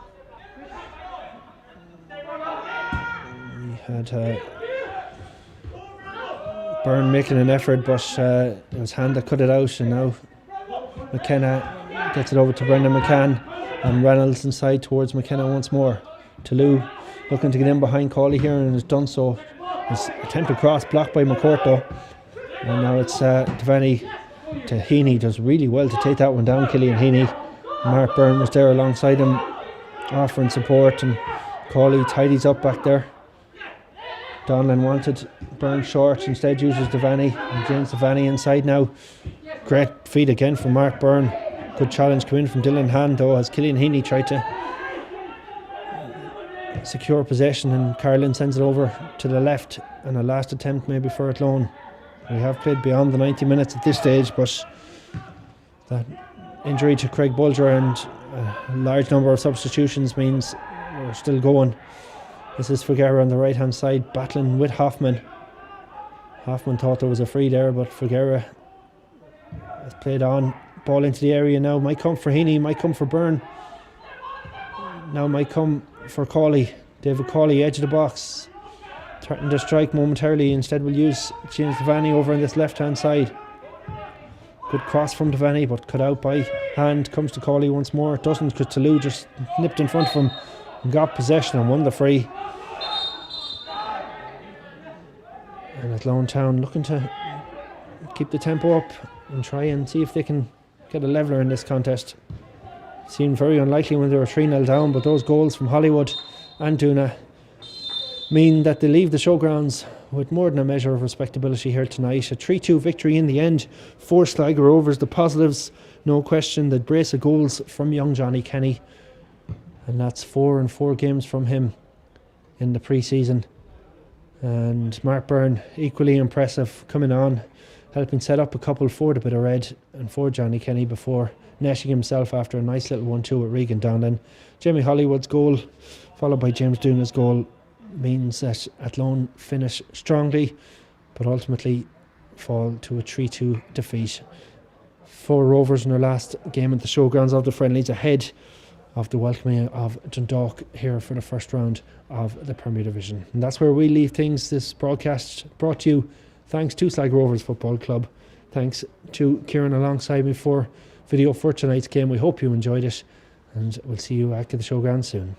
We had Byrne making an effort, but it was hand that cut it out, and now McKenna gets it over to Brendan McCann, and Reynolds inside towards McKenna once more. Toulouse looking to get in behind Cawley here, and has done so. His attempted cross blocked by McCourt though, and now it's Devaney to Heaney. Does really well to take that one down, Killian Heaney. Mark Byrne was there alongside him offering support, and Cawley tidies up back there. Donlan wanted Byrne short, instead uses Devaney, and James Devaney inside now. Great feed again from Mark Byrne. Good challenge come in from Dylan Hand though, as Killian Heaney tried to secure possession, and Carlin sends it over to the left, and a last attempt maybe for Athlone. We have played beyond the 90 minutes at this stage, but that injury to Craig Bulger and a large number of substitutions means we're still going. This is Figueroa on the right hand side, battling with Hoffman. Hoffman thought there was a free there, but Figueroa has played on. Ball into the area now, might come for Heaney, might come for Byrne. Now might come for Cawley. David Cawley, edge of the box, threatened to strike momentarily. Instead we'll use James Devaney over on this left hand side. Good cross from Devaney, but cut out by Hand. Comes to Cawley once more. It doesn't, because Toulouse just nipped in front of him and got possession and won the free. And Athlone Town looking to keep the tempo up and try and see if they can get a leveller in this contest. Seemed very unlikely when they were 3-0 down, but those goals from Hollywood and Duna mean that they leave the showgrounds with more than a measure of respectability here tonight. A 3-2 victory in the end for Sligo Rovers. The positives, no question, the brace of goals from young Johnny Kenny, and that's 4 in 4 games from him in the pre-season. And Mark Byrne, equally impressive, coming on, helping set up a couple for the bit of red and for Johnny Kenny before netting himself after a nice little 1-2 with Regan Donlan. Jamie Hollywood's goal, followed by James Duna's goal, means that Athlone finish strongly, but ultimately fall to a 3-2 defeat for Rovers in their last game at the showgrounds of the friendlies, ahead of the welcoming of Dundalk here for the first round of the Premier Division. And that's where we leave things. This broadcast brought to you thanks to Sligo Rovers Football Club. Thanks to Kieran alongside me for video for tonight's game. We hope you enjoyed it, and we'll see you back at the showground soon.